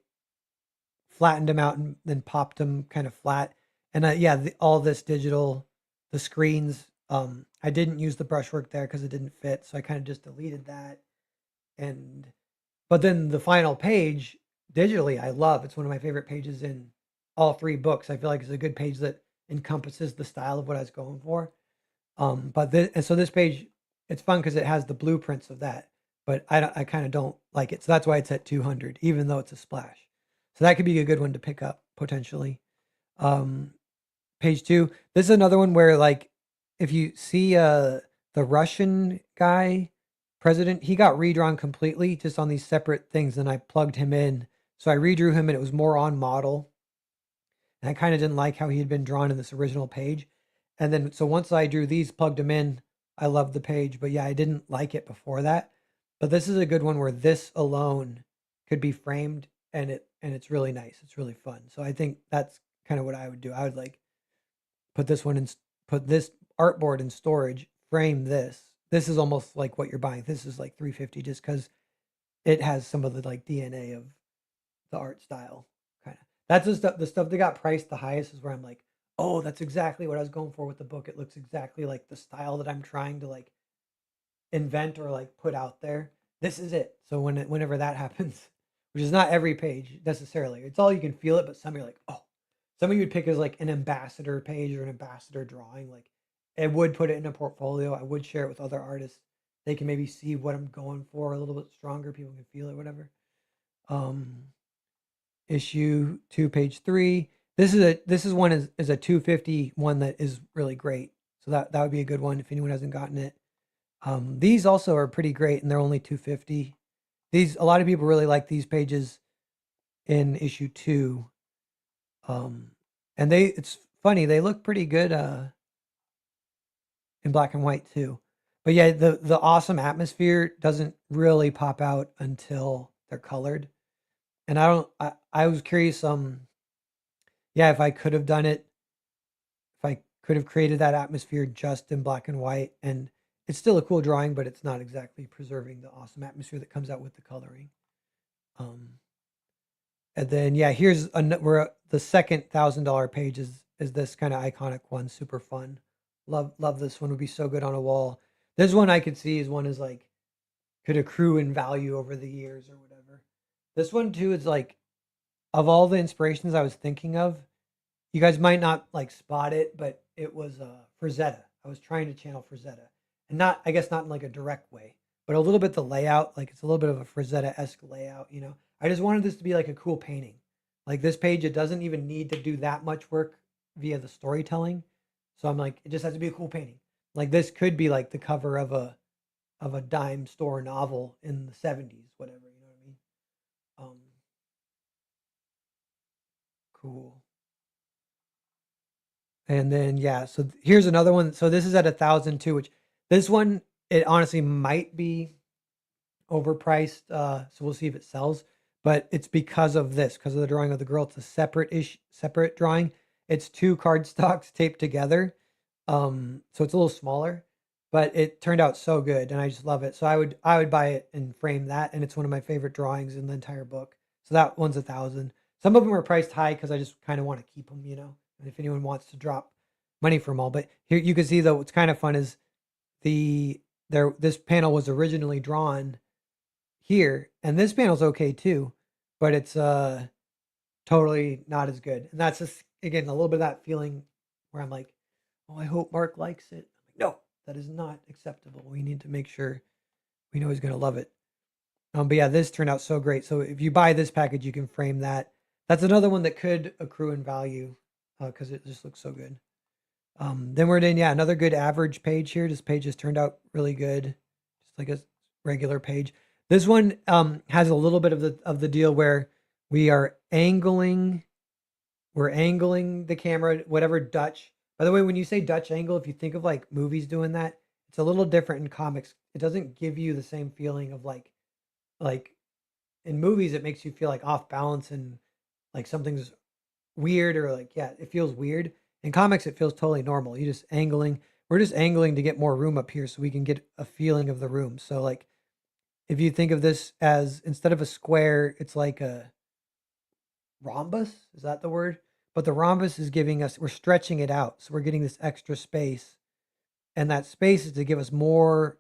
flattened them out and then popped them kind of flat. And yeah, all this digital, the screens I didn't use the brushwork there because it didn't fit, so I kind of just deleted that. And but then the final page digitally, I love. It's one of my favorite pages in all three books. I feel like it's a good page that encompasses the style of what I was going for. But and so this page, it's fun because it has the blueprints of that, but I kind of don't like it. So that's why it's at 200, even though it's a splash. So that could be a good one to pick up potentially. Um, Page two. This is another one where like if you see the Russian guy president, he got redrawn completely just on these separate things, and I plugged him in. So I redrew him and it was more on model. And I kind of didn't like how he had been drawn in this original page. And then so once I drew these, plugged him in, I loved the page. But yeah, I didn't like it before that. But this is a good one where this alone could be framed and it's really nice. It's really fun. So I think that's kind of what I would do. I would like put this one in, put this artboard in storage, frame this. This is almost like what you're buying. This is like 350 just because it has some of the like DNA of the art style. Kind of. That's the stuff that got priced the highest is where I'm like, oh, that's exactly what I was going for with the book. It looks exactly like the style that I'm trying to like invent or like put out there. This is it. So whenever that happens, which is not every page necessarily, it's all you can feel it, but some you're like, oh, some of you would pick as like an ambassador page or an ambassador drawing. Like I would put it in a portfolio. I would share it with other artists. They can maybe see what I'm going for a little bit stronger. People can feel it, whatever. Um, Issue two, page three. This is one is a 250 one that is really great. So that would be a good one if anyone hasn't gotten it. These also are pretty great, and they're only 250. These a lot of people really like these pages in issue two. Um, and it's funny they look pretty good in black and white too. But yeah, the awesome atmosphere doesn't really pop out until they're colored. And I was curious yeah, if I could have done it, if I could have created that atmosphere just in black and white, and it's still a cool drawing, but it's not exactly preserving the awesome atmosphere that comes out with the coloring. Um, and then yeah, here's where the second $1,000 page is this kind of iconic one, super fun. Love this one. Would be so good on a wall. This one I could see is one is like could accrue in value over the years or whatever. This one too is like of all the inspirations I was thinking of, you guys might not like spot it, but it was Frazetta. I was trying to channel Frazetta, and not I guess not in like a direct way, but a little bit the layout. Like it's a little bit of a Frazetta-esque layout. You know, I just wanted this to be like a cool painting. Like this page, it doesn't even need to do that much work via the storytelling. So I'm like, it just has to be a cool painting. Like this could be like the cover of a dime store novel in the 70s, whatever. You know what I mean? Cool. And then yeah, so here's another one. So this is at 1,000 too, which this one it honestly might be overpriced. So we'll see if it sells. But it's because of this, because of the drawing of the girl. It's a separate drawing. It's two cardstocks taped together. So it's a little smaller, but it turned out so good, and I just love it. So I would buy it and frame that, and it's one of my favorite drawings in the entire book. So that one's 1,000. Some of them are priced high because I just kind of want to keep them, you know. And if anyone wants to drop money for them all, but here you can see though, what's kind of fun is this panel was originally drawn here, and this panel's okay too, but it's totally not as good. And that's just again a little bit of that feeling where I'm like, oh, I hope Mark likes it. I'm like, no, that is not acceptable. We need to make sure we know he's gonna love it. But yeah, this turned out so great. So if you buy this package, you can frame that. That's another one that could accrue in value because it just looks so good. Then we're in, yeah, another good average page here. This page has turned out really good, just like a regular page. This one has a little bit of the deal where we are angling, we're angling the camera, whatever Dutch. By the way, when you say Dutch angle, if you think of like movies doing that, it's a little different in comics. It doesn't give you the same feeling of like in movies, it makes you feel like off balance and like something's weird or like yeah, it feels weird. In comics, it feels totally normal. You just angling. We're just angling to get more room up here so we can get a feeling of the room. So like if you think of this as instead of a square, it's like a rhombus. Is that the word? But the rhombus is giving us we're stretching it out. So we're getting this extra space. And that space is to give us more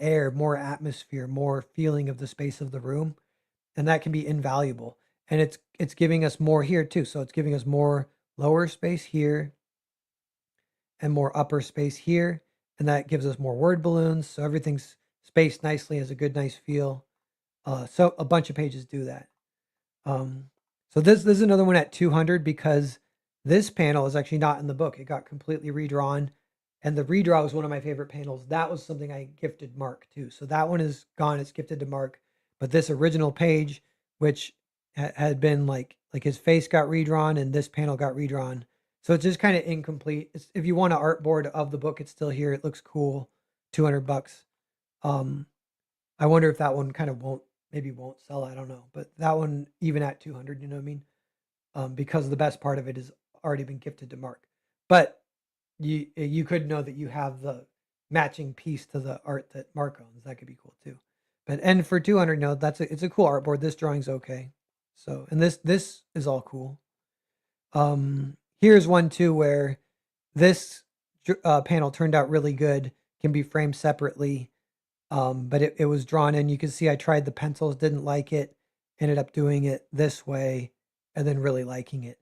air, more atmosphere, more feeling of the space of the room, and that can be invaluable. And it's giving us more here too. So it's giving us more lower space here and more upper space here, and that gives us more word balloons. So everything's spaced nicely, has a good, nice feel. So a bunch of pages do that. Um, so this is another one at 200 because this panel is actually not in the book. It got completely redrawn, and the redraw was one of my favorite panels. That was something I gifted Mark too. So that one is gone. It's gifted to Mark. But this original page, which had been like his face got redrawn and this panel got redrawn. So it's just kind of incomplete. If you want an art board of the book, it's still here. It looks cool. $200. Um, I wonder if that one kind of won't sell. I don't know, but that one even at 200, you know what I mean? Because the best part of it has already been gifted to Mark. But you could know that you have the matching piece to the art that Mark owns. That could be cool too. But and for 200, no, it's a cool artboard. This drawing's okay. So and this is all cool. Here's one too where this panel turned out really good. Can be framed separately. But it was drawn in. You can see I tried the pencils, didn't like it, ended up doing it this way, and then really liking it.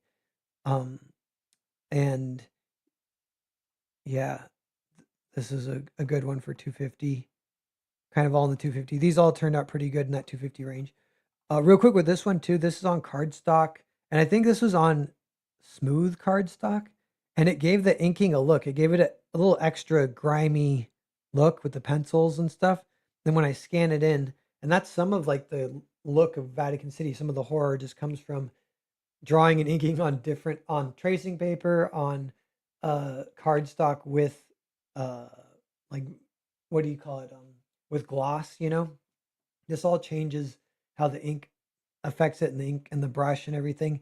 And yeah, this is a good one for 250. Kind of all in the 250. These all turned out pretty good in that 250 range. Real quick with this one too, this is on cardstock, and I think this was on smooth cardstock, and it gave the inking a look. It gave it a little extra grimy look with the pencils and stuff. Then when I scan it in, and that's some of like the look of Vatican City. Some of the horror just comes from drawing and inking on tracing paper, on cardstock with uh like what do you call it? With gloss, you know? This all changes how the ink affects it and the ink and the brush and everything.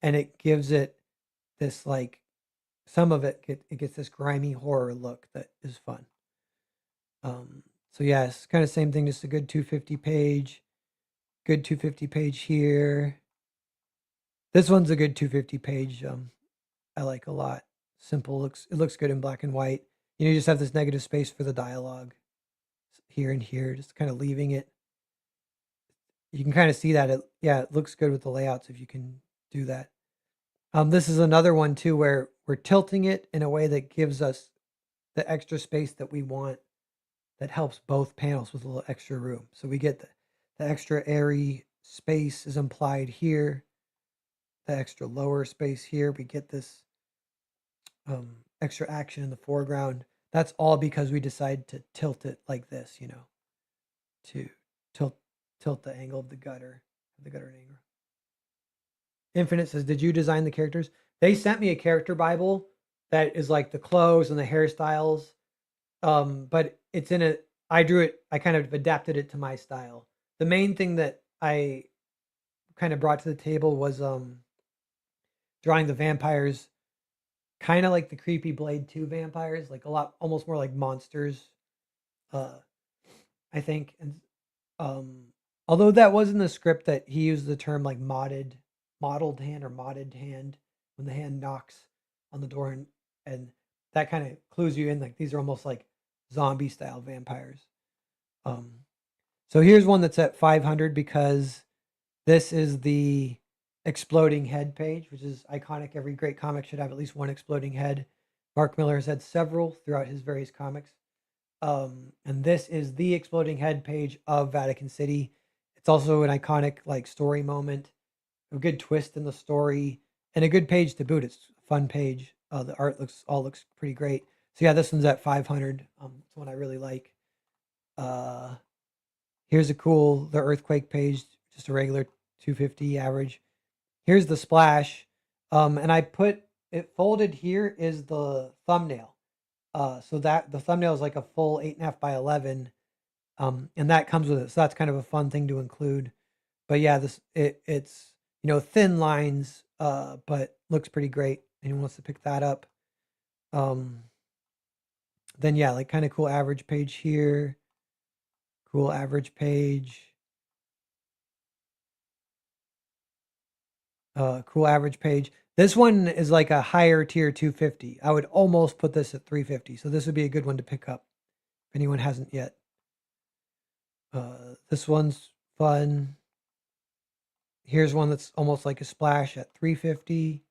And it gives it this like some of it gets this grimy horror look that is fun. So yeah, it's kind of same thing, just a good 250 page. Good 250 page here. This one's a good 250 page. I like a lot. Simple, it looks good in black and white. You just have this negative space for the dialogue here and here, just kind of leaving it. You can kind of see that it looks good with the layouts if you can do that. This is another one too where we're tilting it in a way that gives us the extra space that we want, that helps both panels with a little extra room. So we get the extra airy space is implied here, the extra lower space here. We get this extra action in the foreground. That's all because we decide to tilt it like this, to tilt the angle of the gutter angle. Infinite says, "Did you design the characters?" They sent me a character Bible that is like the clothes and the hairstyles. But it's in a I drew it, I kind of adapted it to my style. The main thing that I kind of brought to the table was drawing the vampires kind of like the creepy Blade 2 vampires, like a lot almost more like monsters. Uh I think and um although that was in the script that he used the term like modeled hand or modded hand when the hand knocks on the door, and that kind of clues you in like these are almost like zombie style vampires. Um, so here's one that's at 500 because this is the exploding head page, which is iconic. Every great comic should have at least one exploding head. Mark Miller has had several throughout his various comics. And this is the exploding head page of Vatican City. It's also an iconic like story moment, a good twist in the story, and a good page to boot. It's a fun page. The art looks pretty great. So yeah, this one's at 500. It's one I really like. Uh, Here's the earthquake page, just a regular 250 average. Here's the splash. And I put it folded here is the thumbnail. So that the thumbnail is like a full 8.5 by 11. And that comes with it. So that's kind of a fun thing to include. But yeah, it's thin lines, but looks pretty great. Anyone wants to pick that up? Um, then yeah, like kind of cool average page here. Cool average page. Cool average page. This one is like a higher tier 250. I would almost put this at 350. So this would be a good one to pick up if anyone hasn't yet. This one's fun. Here's one that's almost like a splash at 350.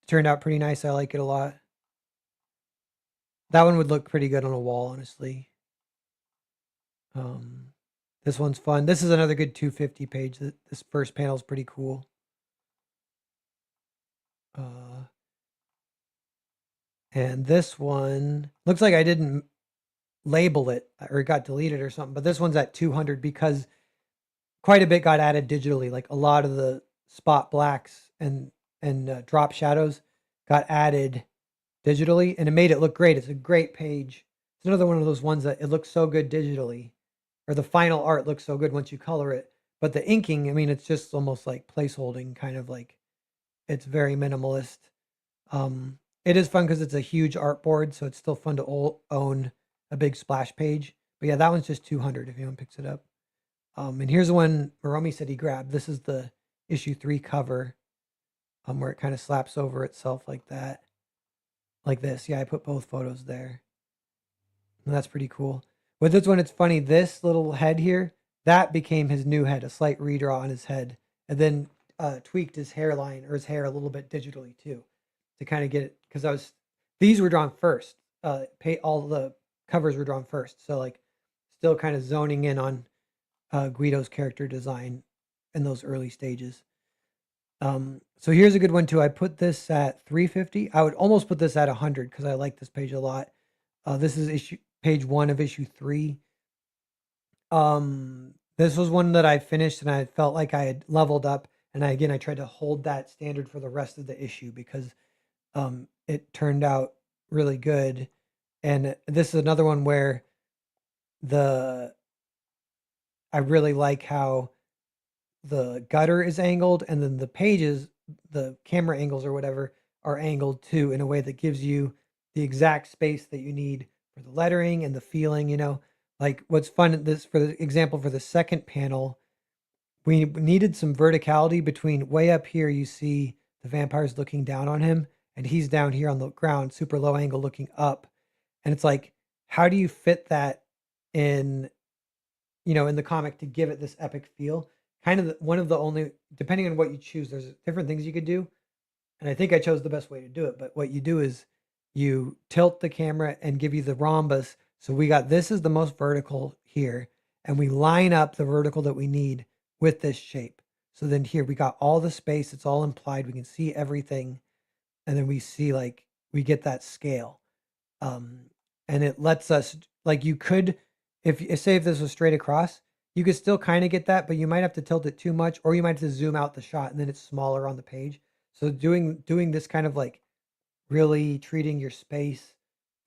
Turned out pretty nice. I like it a lot. That one would look pretty good on a wall, honestly. This one's fun. This is another good 250 page. This first panel is pretty cool. And this one looks like I didn't label it or it got deleted or something, but this one's at 200 because quite a bit got added digitally. Like a lot of the spot blacks and drop shadows got added digitally, and it made it look great. It's a great page. It's another one of those ones that it looks so good digitally, or the final art looks so good once you color it. But the inking, I mean, it's just almost like placeholding, kind of like it's very minimalist. It is fun because it's a huge art board, so it's still fun to own a big splash page. But yeah, that one's just 200 if anyone picks it up. And here's the one Maromi said he grabbed. This is the issue 3 cover, where it kind of slaps over itself like that, like this. Yeah, I put both photos there. And that's pretty cool. With this one, it's funny. This little head here, that became his new head, a slight redraw on his head, and then tweaked his hairline or his hair a little bit digitally too, to kind of get it. Because these were drawn first. All the covers were drawn first, so like, still kind of zoning in on Guido's character design in those early stages. So here's a good one too. I put this at 350. I would almost put this at 100 because I like this page a lot. This is page 1 of issue 3. This was one that I finished and I felt like I had leveled up. And I tried to hold that standard for the rest of the issue because it turned out really good. And this is another one where I really like how the gutter is angled and then the pages, the camera angles or whatever, are angled too in a way that gives you the exact space that you need for the lettering and the feeling, like what's fun, this for the example, for the second panel, we needed some verticality between way up here. You see the vampires looking down on him and he's down here on the ground, super low angle looking up. And it's like, how do you fit that in, in the comic to give it this epic feel? Kind of one of the only, depending on what you choose, there's different things you could do. And I think I chose the best way to do it. But what you do is you tilt the camera and give you the rhombus. So we got, this is the most vertical here. And we line up the vertical that we need with this shape. So then here we got all the space. It's all implied. We can see everything. And then we see like, we get that scale. And it lets us, like you could, if say if this was straight across, you could still kind of get that, but you might have to tilt it too much, or you might have to zoom out the shot and then it's smaller on the page. So doing this kind of like really treating your space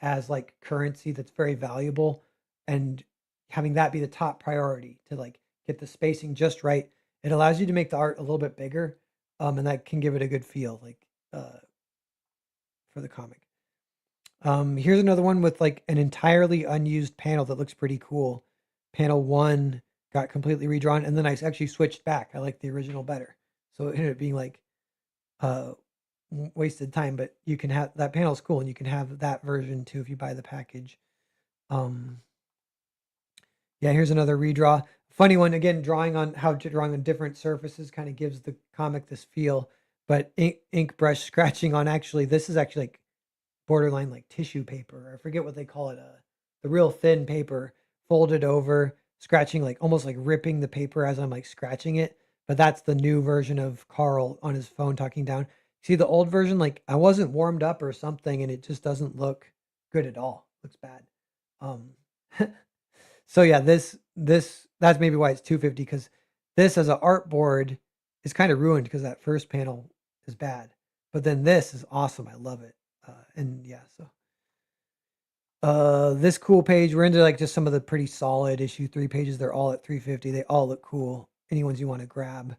as like currency that's very valuable and having that be the top priority to like get the spacing just right. It allows you to make the art a little bit bigger, and that can give it a good feel, like for the comic. Here's another one with like an entirely unused panel that looks pretty cool. Panel 1 got completely redrawn, and then I actually switched back. I like the original better, so it ended up being like wasted time. But you can have that panel's cool, and you can have that version too if you buy the package. Yeah, here's another redraw. Funny one again, drawing on different surfaces kind of gives the comic this feel. But ink brush scratching on, actually, this is actually like borderline like tissue paper. I forget what they call it. The real thin paper folded over, scratching, like almost like ripping the paper as I'm like scratching it. But that's the new version of Carl on his phone talking down. See the old version, like I wasn't warmed up or something, and it just doesn't look good at all. It looks bad. So yeah, this that's maybe why it's 250, because this as an art board is kind of ruined because that first panel is bad. But then this is awesome. I love it. And yeah, so this cool page, we're into like just some of the pretty solid issue 3 pages. They're all at 350. They all look cool. Any ones you want to grab.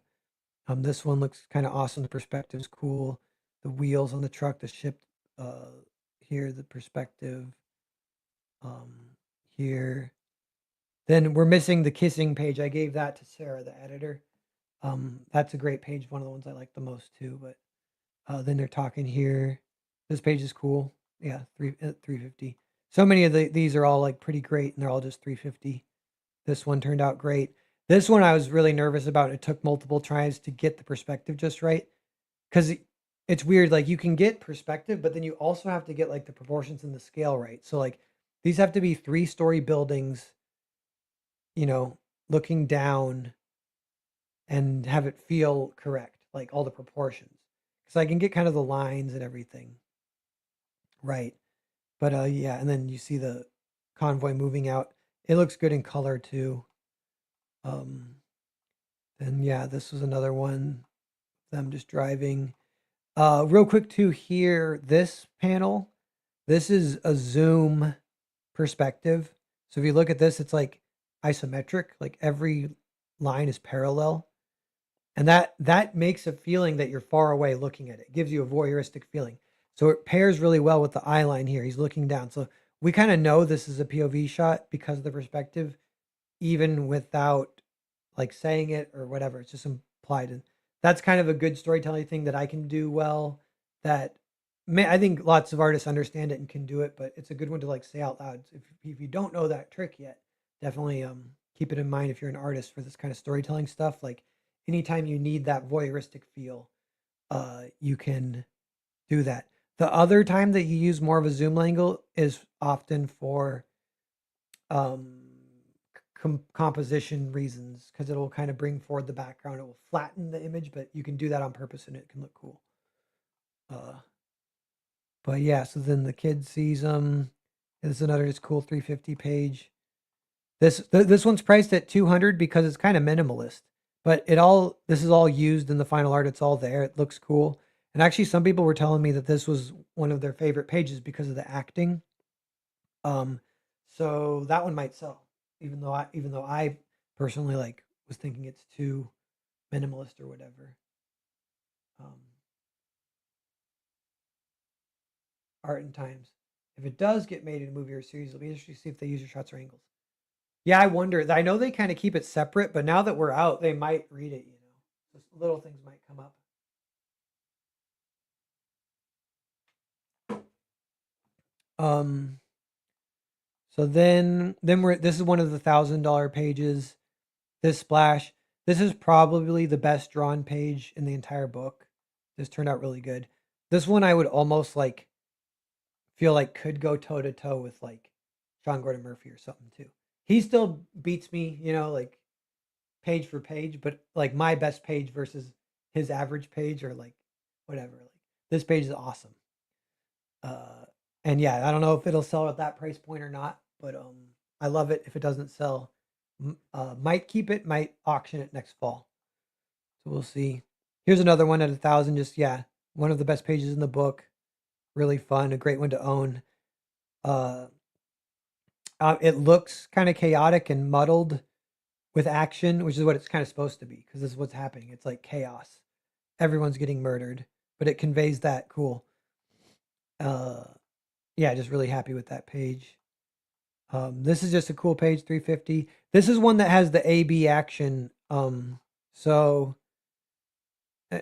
This one looks kind of awesome. The perspective's cool. The wheels on the truck, the ship, here, the perspective, here. Then we're missing the kissing page. I gave that to Sarah, the editor. That's a great page. One of the ones I like the most too. But Then they're talking here. This page is cool. Yeah, 350. So many of these are all like pretty great, and they're all just 350. This one turned out great. This one I was really nervous about. It took multiple tries to get the perspective just right, because it's weird. Like you can get perspective, but then you also have to get like the proportions and the scale right. So like these have to be 3-story buildings, you know, looking down and have it feel correct, like all the proportions. Because I can get kind of the lines and everything right. But yeah, and then you see the convoy moving out. It looks good in color too. Um, and yeah, this was another one. Them just driving. Real quick too here, this panel, this is a zoom perspective. So if you look at this, it's like isometric, like every line is parallel. And that makes a feeling that you're far away looking at it. It gives you a voyeuristic feeling. So it pairs really well with the eye line here. He's looking down. So we kind of know this is a POV shot because of the perspective, even without like saying it or whatever. It's just implied. And that's kind of a good storytelling thing that I can do well. That I think lots of artists understand it and can do it, but it's a good one to like say out loud. If you don't know that trick yet, definitely keep it in mind if you're an artist for this kind of storytelling stuff. Like anytime you need that voyeuristic feel, you can do that. The other time that you use more of a zoom angle is often for um, composition reasons because it'll kind of bring forward the background. It will flatten the image, but you can do that on purpose and it can look cool. But yeah, so then the kid sees them. This is another just cool 350 page. This one's priced at 200 because it's kind of minimalist. But this is all used in the final art. It's all there. It looks cool. And actually, some people were telling me that this was one of their favorite pages because of the acting. So that one might sell, even though I personally like was thinking it's too minimalist or whatever. Um, Art and Times. If it does get made in a movie or a series, it'll be interesting to see if they use your shots or angles. Yeah, I wonder. I know they kind of keep it separate, but now that we're out, they might read it. Just little things might come up. Um, so then we're this is one of the $1,000 pages. This splash. This is probably the best drawn page in the entire book. This turned out really good. This one I would almost like feel like could go toe to toe with like Sean Gordon Murphy or something too. He still beats me, like page for page, but like my best page versus his average page or like whatever. Like this page is awesome. Uh, and yeah, I don't know if it'll sell at that price point or not, but I love it. If it doesn't sell, might keep it, might auction it next fall. So we'll see. Here's another one at 1,000. Just yeah, one of the best pages in the book. Really fun, a great one to own. Uh, it looks kind of chaotic and muddled with action, which is what it's kind of supposed to be because this is what's happening. It's like chaos. Everyone's getting murdered, but it conveys that cool. Uh, yeah, just really happy with that page. This is just a cool page, 350. This is one that has the AB action. So uh,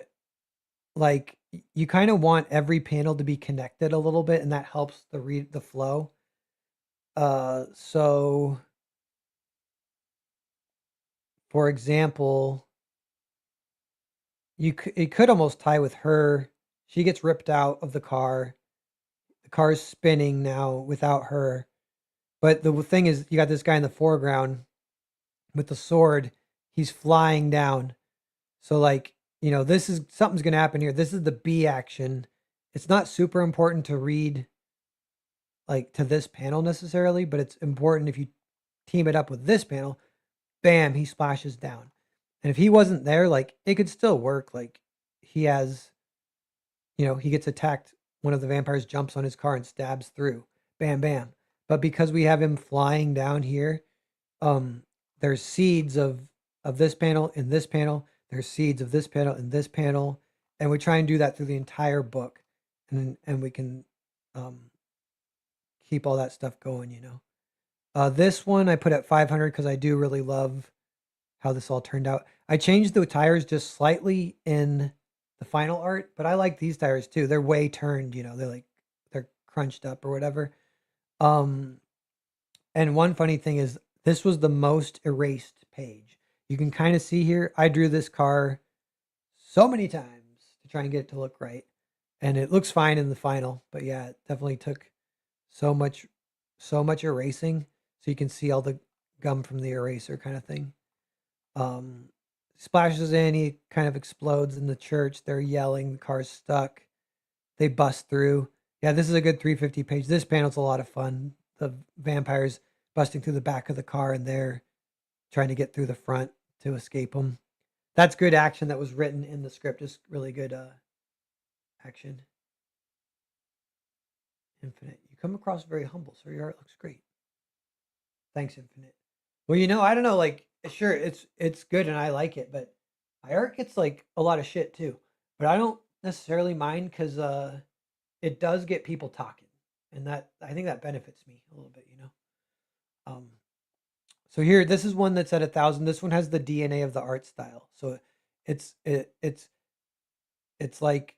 like you kind of want every panel to be connected a little bit, and that helps the flow. So for example, it could almost tie with her. She gets ripped out of the car. The car's spinning now without her. But the thing is, you got this guy in the foreground with the sword. He's flying down. So like, this is something's going to happen here. This is the B action. It's not super important to read like to this panel necessarily, but it's important if you team it up with this panel. Bam, he splashes down. And if he wasn't there, like it could still work. Like he has, he gets attacked. One of the vampires jumps on his car and stabs through. Bam, bam. But because we have him flying down here, there's seeds of this panel in this panel. There's seeds of this panel in this panel, and we try and do that through the entire book, and we can keep all that stuff going. This one I put at 500 because I do really love how this all turned out. I changed the tires just slightly in the final art, but I like these tires too. They're way turned, they're crunched up or whatever. Um, and one funny thing is this was the most erased page. You can kind of see here, I drew this car so many times to try and get it to look right. And it looks fine in the final, but yeah, it definitely took so much so much erasing so you can see all the gum from the eraser kind of thing. Um, Splashes in, he kind of explodes in the church. They're yelling, the car's stuck. They bust through. Yeah, this is a good 350 page. This panel's a lot of fun. The vampires busting through the back of the car and they're trying to get through the front to escape them. That's good action that was written in the script. Just really good action. Infinite. You come across very humble, so your art looks great. Thanks, Infinite. Well, I don't know, like sure it's good and I like it, but my art gets like a lot of shit too. But I don't necessarily mind because it does get people talking. And that I think that benefits me a little bit. Um so here this is one that's at 1,000. This one has the DNA of the art style. So it's like,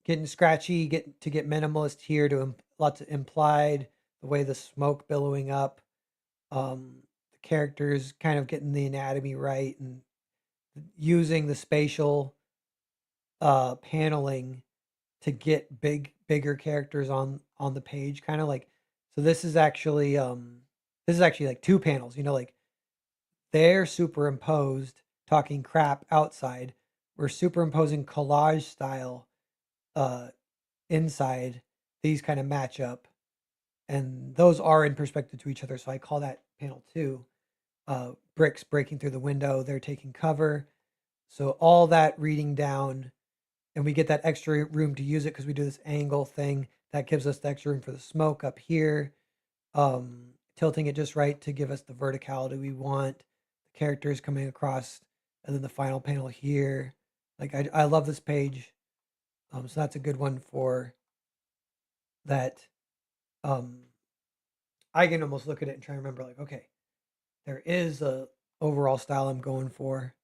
getting scratchy, get minimalist here to lots of implied, the way the smoke billowing up, the characters kind of getting the anatomy right and using the spatial paneling to get bigger characters on the page, kind of like. So this is actually like two panels, like they're superimposed talking crap outside. We're superimposing collage style uh inside. These kind of match up, and those are in perspective to each other, so I call that panel two. Bricks breaking through the window, they're taking cover. So all that reading down, and we get that extra room to use it because we do this angle thing that gives us the extra room for the smoke up here. Tilting it just right to give us the verticality we want. The characters coming across, and then the final panel here. Like I love this page. So that's a good one for that. Um, I can almost look at it and try and remember, like, okay, there is a overall style I'm going for.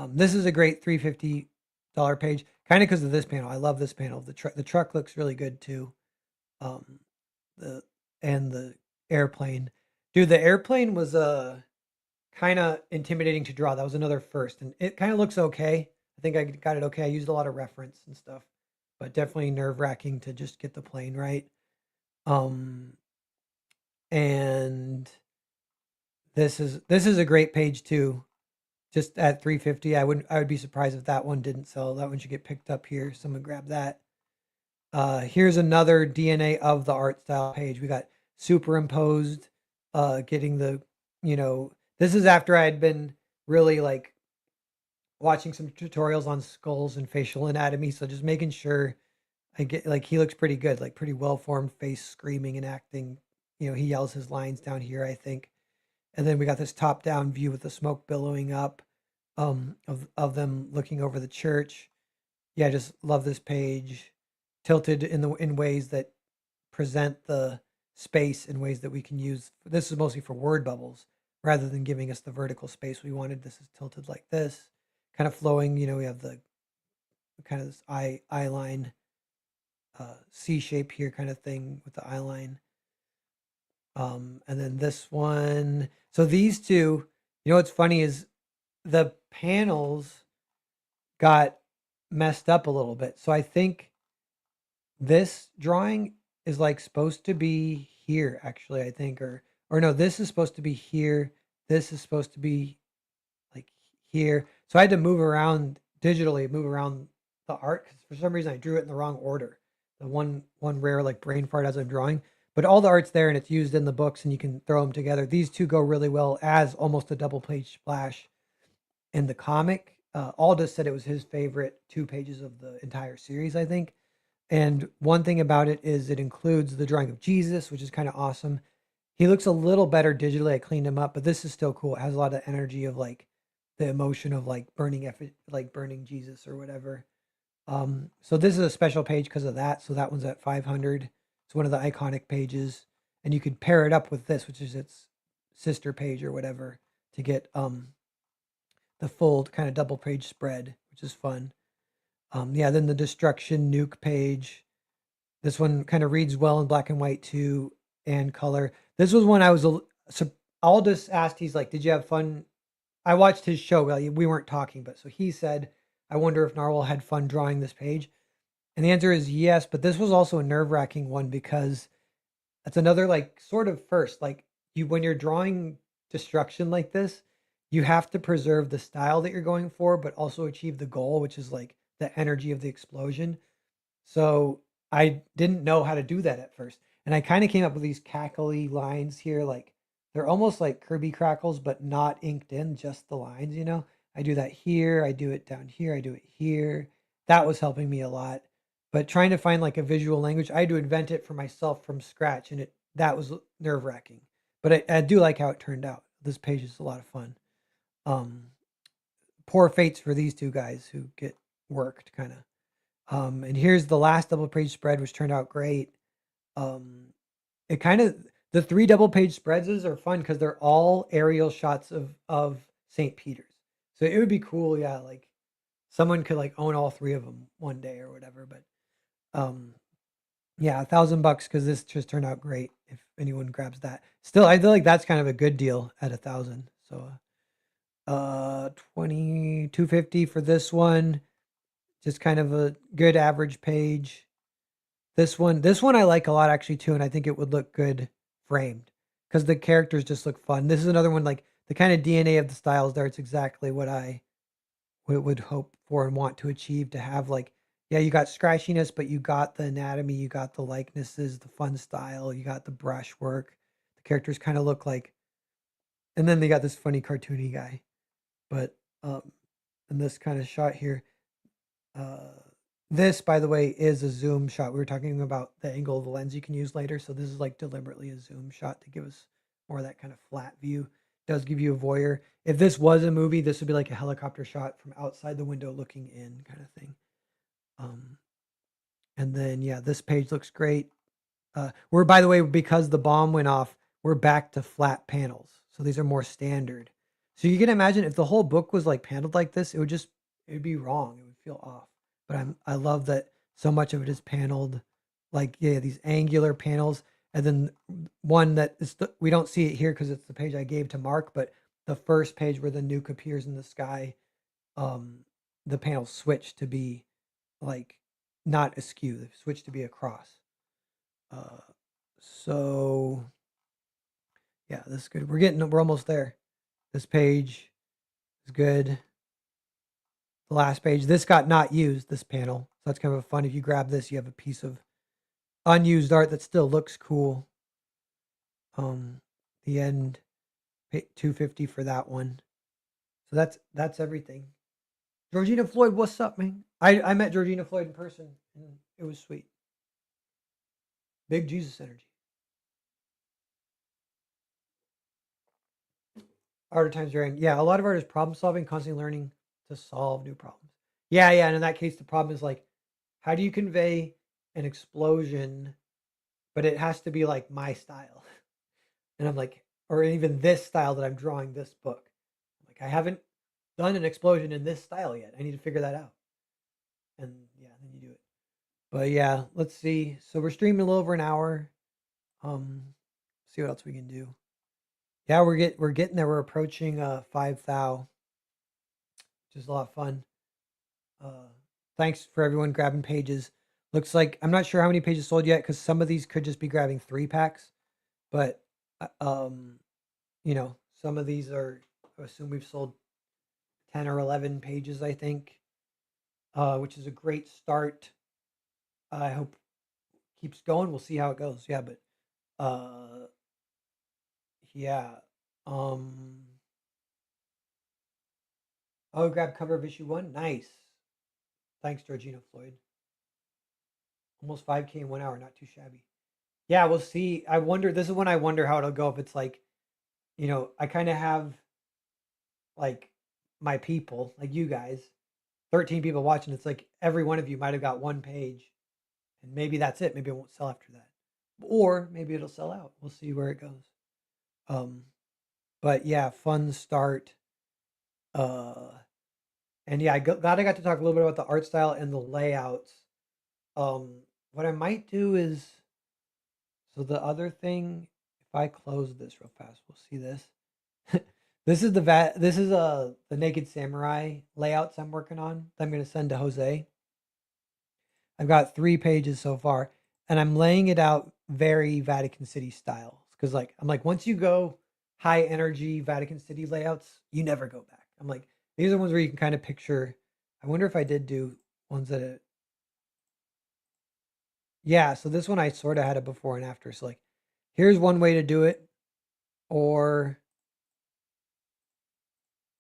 This is a great $350 page, kind of because of this panel. I love this panel. The truck looks really good too. Um, the and the airplane, dude. The airplane was kind of intimidating to draw. That was another first, and it kind of looks okay. I think I got it okay. I used a lot of reference and stuff, but definitely nerve wracking to just get the plane right. Um, and this is a great page too. Just at 350, I would be surprised if that one didn't sell. That one should get picked up here. Someone grab that. Here's another DNA of the art style page. We got superimposed, getting this is after I had been really like watching some tutorials on skulls and facial anatomy. So just making sure I get, like, he looks pretty good, like pretty well formed face, screaming and acting. He yells his lines down here, I think. And then we got this top down view with the smoke billowing up, of them looking over the church. Yeah, just love this page. Tilted in ways that present the space in ways that we can use. This is mostly for word bubbles rather than giving us the vertical space we wanted. This is tilted like this, kind of flowing. We have the kind of this eye line, C shape here kind of thing with the eye line. And then this one. So these two, what's funny is the panels got messed up a little bit. So I think this drawing is like supposed to be here, actually, I think, or no, this is supposed to be here. This is supposed to be like here. So I had to move around the art because for some reason I drew it in the wrong order. The one rare like brain fart as I'm drawing, but all the art's there and it's used in the books and you can throw them together. These two go really well as almost a double page splash in the comic. Aldous said it was his favorite 2 pages of the entire series, I think. And one thing about it is it includes the drawing of Jesus, which is kind of awesome. He looks a little better digitally. I cleaned him up, but this is still cool. It has a lot of energy of like the emotion of like burning Jesus or whatever. So this is a special page because of that. So that one's at 500. It's one of the iconic pages, and you could pair it up with this, which is its sister page or whatever, to get the full kind of double page spread, which is fun. Yeah, then the destruction nuke page. This one kind of reads well in black and white too, and color. This was one I was so Aldous asked. He's like, "Did you have fun?" I watched his show. Well, we weren't talking, but so he said, "I wonder if Narwhal had fun drawing this page." And the answer is yes. But this was also a nerve wracking one because that's another like sort of first. Like you, when you're drawing destruction like this, you have to preserve the style that you're going for, but also achieve the goal, which is like the energy of the explosion. So I didn't know how to do that at first. And I kind of came up with these cackly lines here, like they're almost like Kirby crackles, but not inked in, just the lines, you know? I do that here, I do it down here, I do it here. That was helping me a lot. But trying to find like a visual language, I had to invent it for myself from scratch, and it that was nerve wracking. But I do like how it turned out. This page is a lot of fun. Um, Poor fates for these two guys who get worked kind of. And here's the last double page spread, which turned out great. Um, it kind of the three double page spreads are fun because they're all aerial shots of St. Peter's. So it would be cool, yeah, like someone could like own all three of them one day or whatever. But um, yeah, $1,000 because this just turned out great. If anyone grabs that, still, I feel like that's kind of a good deal at 1,000. So 2250 for this one. Just kind of a good average page. This one I like a lot actually too, and I think it would look good framed because the characters just look fun. This is another one like the kind of DNA of the styles there. It's exactly what I would hope for and want to achieve to have like, yeah, you got scratchiness, but you got the anatomy, you got the likenesses, the fun style, you got the brush work. The characters kind of look like, and then they got this funny cartoony guy, but and this kind of shot here. Uh, this, by the way, is a zoom shot. We were talking about the angle of the lens you can use later. So this is like deliberately a zoom shot to give us more of that kind of flat view. It does give you a voyeur. If this was a movie, this would be like a helicopter shot from outside the window looking in kind of thing. Um, and then, yeah, this page looks great. We're, by the way, because the bomb went off, we're back to flat panels. So these are more standard. So you can imagine if the whole book was like paneled like this, it would be wrong. It would feel off. But I love that so much of it is paneled, like yeah, these angular panels, and then one that is we don't see it here because it's the page I gave to Mark, but the first page where the nuke appears in the sky, um, the panels switch to be like not askew. They switch to be across. Uh, so yeah, this is good. We're almost there. This page is good. The last page, this got not used, this panel. So that's kind of fun. If you grab this, you have a piece of unused art that still looks cool. The end, 250 for that one. So that's everything. Georgina Floyd, what's up, man? I met Georgina Floyd in person and it was sweet. Big Jesus energy. Art of times during, yeah, a lot of art is problem solving, constantly learning to solve new problems. Yeah, yeah, and in that case, the problem is like, how do you convey an explosion, but it has to be like my style? And I'm like, or even this style that I'm drawing this book. Like, I haven't done an explosion in this style yet. I need to figure that out. And yeah, then you do it. But yeah, let's see. So we're streaming a little over an hour. Um, see what else we can do. Yeah, we're getting there. We're approaching 5,000, which is a lot of fun. Uh, Thanks for everyone grabbing pages. Looks like I'm not sure how many pages sold yet because some of these could just be grabbing 3 packs, but uh, um, you know, some of these are. I assume we've sold 10 or 11 pages, I think, which is a great start. I hope keeps going. We'll see how it goes. Yeah, but uh, yeah. Um, oh, grab cover of issue 1. Nice. Thanks, Georgina Floyd. Almost 5K in 1 hour. Not too shabby. Yeah, we'll see. I wonder. This is when I wonder how it'll go. If it's like, I kind of have like my people, like you guys, 13 people watching. It's like every one of you might have got 1 page, and maybe that's it. Maybe it won't sell after that, or maybe it'll sell out. We'll see where it goes. Um, but yeah, fun start. Uh, And yeah, glad I got to talk a little bit about the art style and the layouts. What I might do is, so the other thing, if I close this real fast, we'll see this. This is the Naked Samurai layouts I'm working on that I'm going to send to Jose. I've got 3 pages so far, and I'm laying it out very Vatican City style. Because like I'm like, once you go high energy Vatican City layouts, you never go back. I'm like, these are ones where you can kind of picture. I wonder if I did do ones that, yeah. So this one I sort of had it before and after. So like, here's one way to do it, or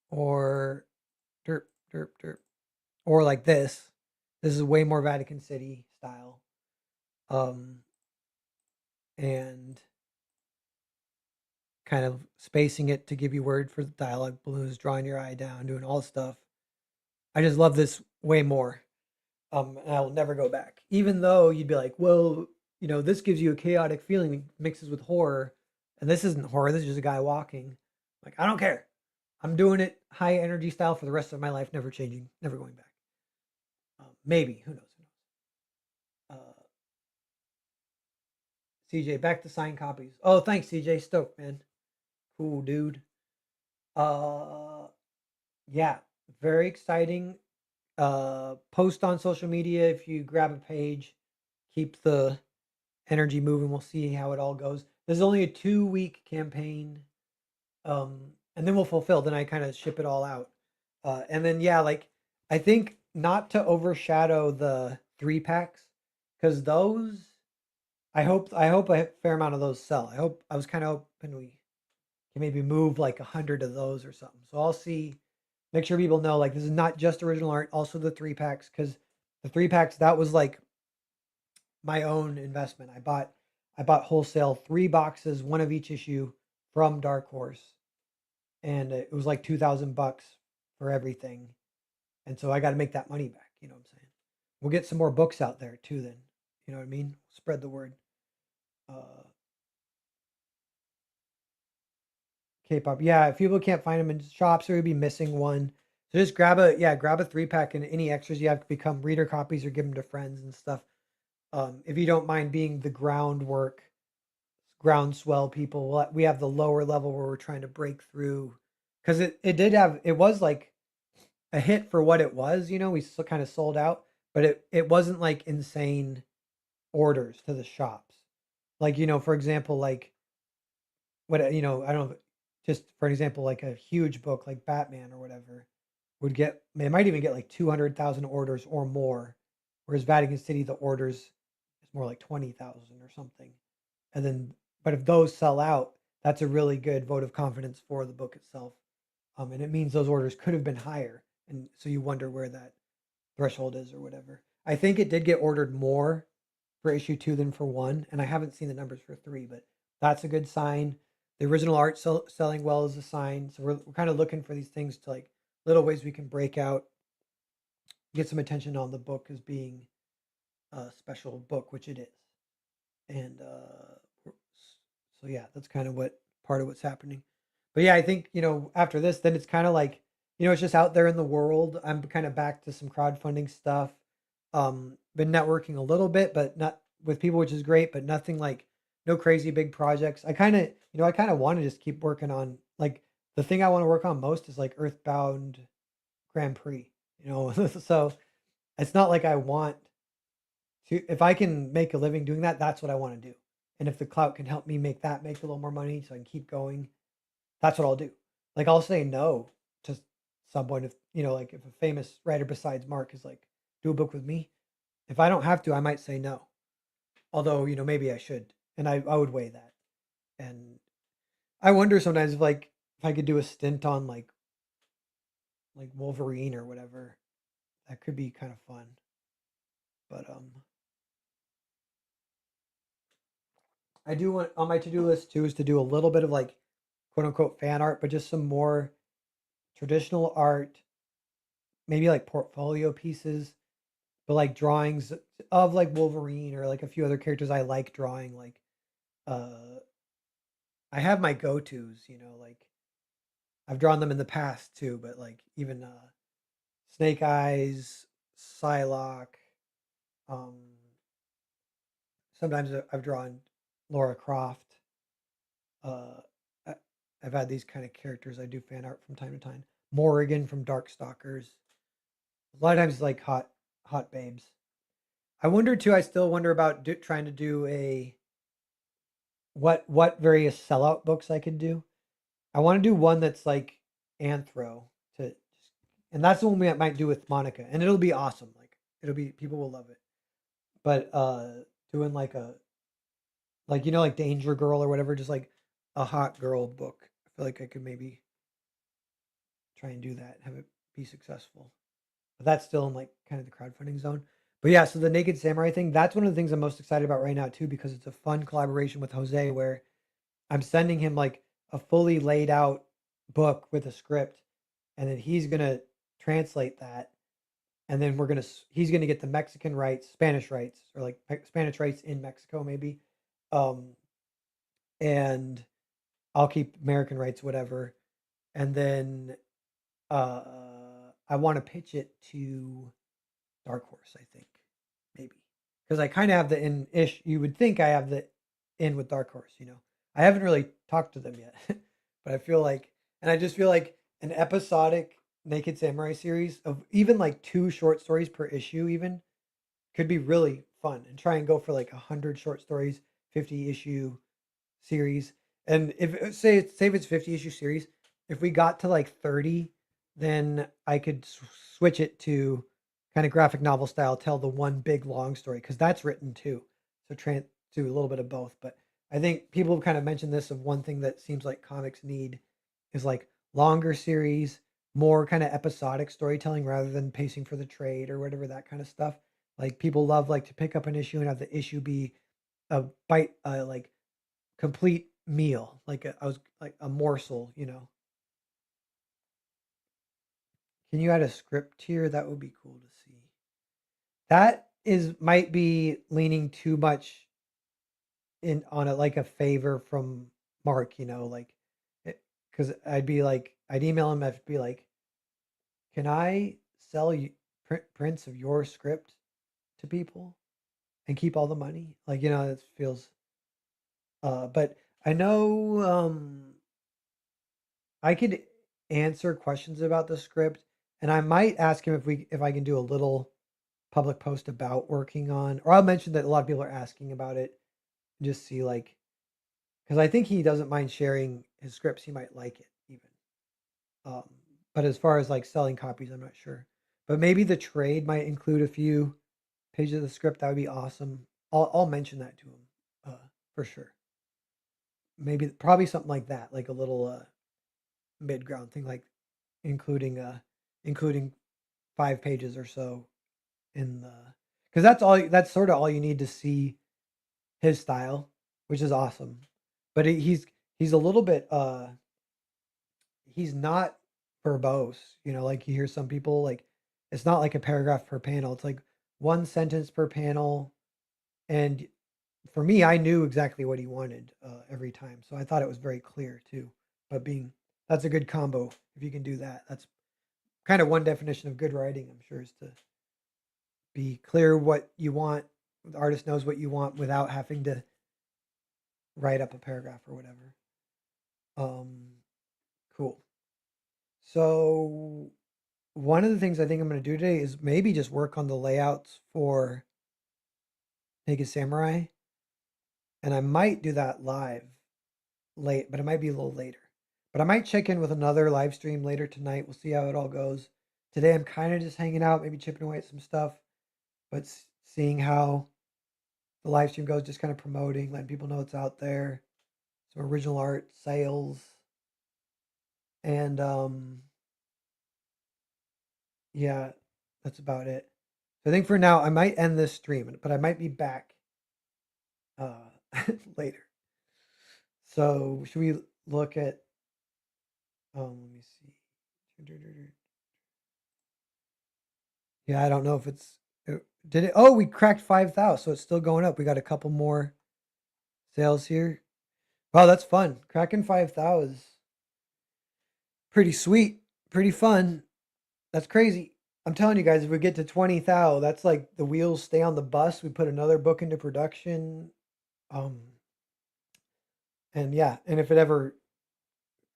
or derp derp derp, or like this. This is way more Vatican City style. Um, and kind of spacing it to give you word for the dialogue balloons, drawing your eye down, doing all the stuff. I just love this way more. And I will never go back. Even though you'd be like, well, this gives you a chaotic feeling, mixes with horror, and this isn't horror. This is just a guy walking. Like, I don't care. I'm doing it high energy style for the rest of my life, never changing, never going back. Maybe, who knows? CJ, back to signed copies. Oh, thanks, CJ. Stoked, man. Cool, dude. Uh, yeah, very exciting. Post on social media if you grab a page. Keep the energy moving. We'll see how it all goes. There's only a 2 week campaign, and then we'll fulfill. Then I kind of ship it all out, and then yeah, like I think not to overshadow the 3 packs because those. I hope a fair amount of those sell. I was kind of hoping we can maybe move like 100 of those or something. So I'll see. Make sure people know like this is not just original art, also the 3 packs because the 3 packs that was like my own investment. I bought wholesale 3 boxes, one of each issue from Dark Horse, and it was like $2,000 for everything. And so I got to make that money back. You know what I'm saying? We'll get some more books out there too. Then you know what I mean. Spread the word. Uh, K-pop. Yeah, if people can't find them in shops, or you'd be missing one. So just grab a 3 pack, and any extras you have to become reader copies or give them to friends and stuff. If you don't mind being the groundwork, groundswell people, we have the lower level where we're trying to break through because it was like a hit for what it was. We still kind of sold out, but it wasn't like insane orders to the shops. Like for example, like what I don't know, just for an example, like a huge book like Batman or whatever would get, it might even get like 200,000 orders or more, whereas Vatican City the orders is more like 20,000 or something. And then, but if those sell out, that's a really good vote of confidence for the book itself. And it means those orders could have been higher, and so you wonder where that threshold is or whatever. I think it did get ordered more for issue 2 than for 1, and I haven't seen the numbers for 3, but that's a good sign. The original art selling well is a sign. So we're kind of looking for these things to like little ways we can break out, get some attention on the book as being a special book, which it is. And so yeah, that's kind of what part of what's happening. But yeah, I think after this, then it's kind of like it's just out there in the world. I'm kind of back to some crowdfunding stuff. Been networking a little bit, but not with people, which is great, but nothing like no crazy big projects. I kind of want to just keep working on like the thing I want to work on most is like Earthbound Grand Prix. So it's not like I want to. If I can make a living doing that, that's what I want to do. And if the clout can help me make a little more money so I can keep going, that's what I'll do. Like I'll say no to someone if like if a famous writer besides Mark is like, do a book with me. If I don't have to, I might say no. Although, maybe I should. And I would weigh that. And I wonder sometimes if I could do a stint on like Wolverine or whatever. That could be kind of fun. But I do want on my to-do list too is to do a little bit of like quote unquote fan art, but just some more traditional art, maybe like portfolio pieces, but like drawings of like Wolverine or like a few other characters I like drawing. Like uh I have my go-tos, like I've drawn them in the past too, but like even Snake Eyes, Psylocke. Um, Sometimes I've drawn Laura Croft. Uh, I, I've had these kind of characters I do fan art from time to time. Morrigan from Darkstalkers. A lot of times like hot babes. I wonder too. I still wonder about trying to do a what various sellout books I could do. I want to do one that's like anthro to, and that's the one we might do with Monica, and it'll be awesome. Like it'll be people will love it. But doing like like Danger Girl or whatever, just like a hot girl book. I feel like I could maybe try and do that, have it be successful. But that's still in like kind of the crowdfunding zone. But yeah, so the Naked Samurai thing, that's one of the things I'm most excited about right now too, because it's a fun collaboration with Jose where I'm sending him like a fully laid out book with a script, and then he's gonna translate that, and then he's gonna get the Mexican rights, Spanish rights, or like Spanish rights in Mexico maybe, um, and I'll keep American rights, whatever, and then uh, I want to pitch it to Dark Horse, I think, maybe, because I kind of have the in ish. You would think I have the in with Dark Horse, I haven't really talked to them yet, but I feel like, and I just feel like an episodic Naked Samurai series of even like 2 short stories per issue, even could be really fun, and try and go for like 100 short stories, 50 issue series. And if say if it's 50 issue series, if we got to like 30, then I could switch it to kind of graphic novel style, tell the one big long story, because that's written too. So do a little bit of both. But I think people have kind of mentioned this of one thing that seems like comics need is like longer series, more kind of episodic storytelling rather than pacing for the trade or whatever, that kind of stuff. Like people love like to pick up an issue and have the issue be a bite, like complete meal, like I was like a morsel. Can you add a script here? That would be cool to see. That is might be leaning too much in on it, like a favor from Mark, like because I'd email him, I'd be like, can I sell you prints of your script to people and keep all the money? Like, it feels but I know I could answer questions about the script, and I might ask him if I can do a little public post about working on, or I'll mention that a lot of people are asking about it, and just see like, because I think he doesn't mind sharing his scripts. He might like it even. Um, but as far as like selling copies, I'm not sure. But maybe the trade might include a few pages of the script. That would be awesome. I'll mention that to him for sure. Maybe probably something like that, like a little mid ground thing, like including including 5 pages or so in the, because that's sort of all you need to see his style, which is awesome. But he's a little bit he's not verbose, like you hear some people like it's not like a paragraph per panel. It's like one sentence per panel, and for me, I knew exactly what he wanted every time, so I thought it was very clear too. But being that's a good combo if you can do that. That's kind of one definition of good writing, I'm sure, is to be clear what you want. The artist knows what you want without having to write up a paragraph or whatever. Um, cool. So one of the things I think I'm going to do today is maybe just work on the layouts for Naked Samurai, and I might do that live late, but it might be a little later. But I might check in with another live stream later tonight. We'll see how it all goes. Today I'm kind of just hanging out, maybe chipping away at some stuff, but seeing how the live stream goes, just kind of promoting, letting people know it's out there, some original art sales, and yeah, that's about it. So I think for now I might end this stream, but I might be back uh later. So should we look at let me see. Yeah, I don't know if did it. Oh, we cracked 5,000, so it's still going up. We got a couple more sales here. Wow, that's fun. Cracking 5,000 is pretty sweet, pretty fun. That's crazy. I'm telling you guys, if we get to 20,000, that's like the wheels stay on the bus. We put another book into production. Um, and yeah, and if it ever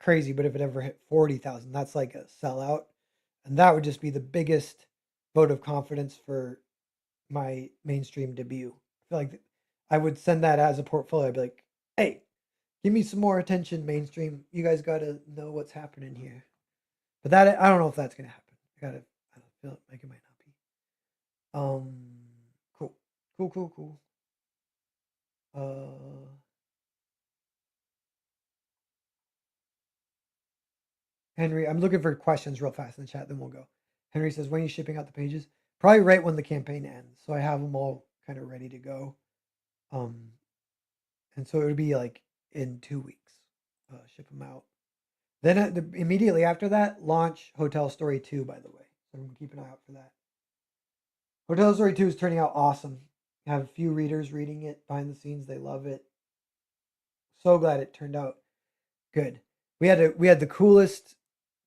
crazy, but if it ever hit 40,000, that's like a sellout. And that would just be the biggest vote of confidence for my mainstream debut. I feel like I would send that as a portfolio. I'd be like, hey, give me some more attention, mainstream. You guys got to know what's happening here. But that, I don't know if that's going to happen. I don't feel like it might not be. Cool. Cool, cool, cool. Henry, I'm looking for questions real fast in the chat, then we'll go. Henry says, when are you shipping out the pages? Probably right when the campaign ends. So I have them all kind of ready to go. And so it would be like in 2 weeks, ship them out. Then immediately after that, launch Hotel Story 2, by the way. So I'm keep an eye out for that. Hotel Story 2 is turning out awesome. I have a few readers reading it behind the scenes. They love it. So glad it turned out good. We had the coolest,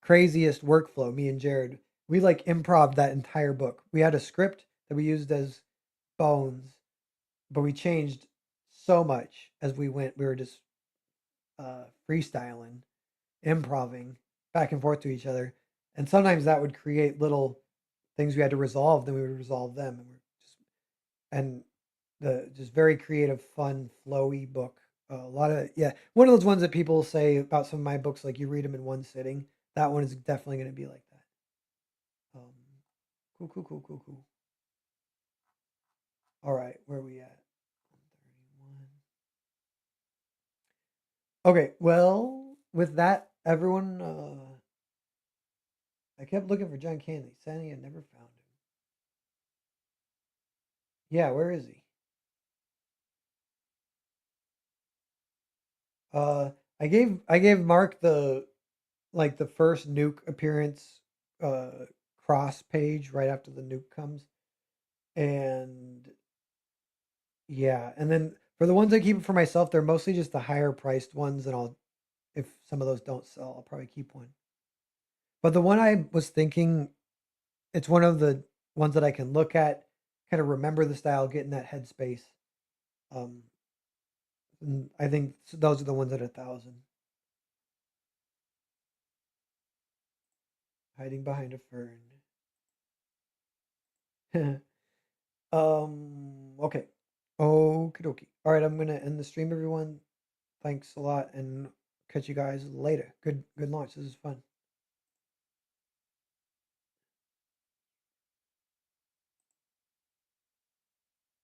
craziest workflow, me and Jared. We like improv that entire book. We had a script that we used as bones, but we changed so much as we went. We were just freestyling, improving back and forth to each other. And sometimes that would create little things we had to resolve, then we would resolve them. And the just very creative, fun, flowy book. A lot of, yeah, one of those ones that people say about some of my books, like you read them in one sitting. That one is definitely going to be like that. Cool, cool, cool, cool, cool. All right, where are we at? 131. Okay, well, with that, everyone, I kept looking for John Canley. Sadly, I never found him. Yeah, where is he? Uh, I gave Mark the first nuke appearance uh cross page right after the nuke comes. And yeah, and then for the ones I keep for myself, they're mostly just the higher priced ones, and I'll if some of those don't sell, I'll probably keep one. But the one I was thinking, it's one of the ones that I can look at, kind of remember the style, get in that headspace. Um, and I think those are the ones at 1,000. Hiding behind a fern. Okay. Okie dokie. All right, I'm gonna end the stream, everyone. Thanks a lot, and catch you guys later. Good launch. This is fun.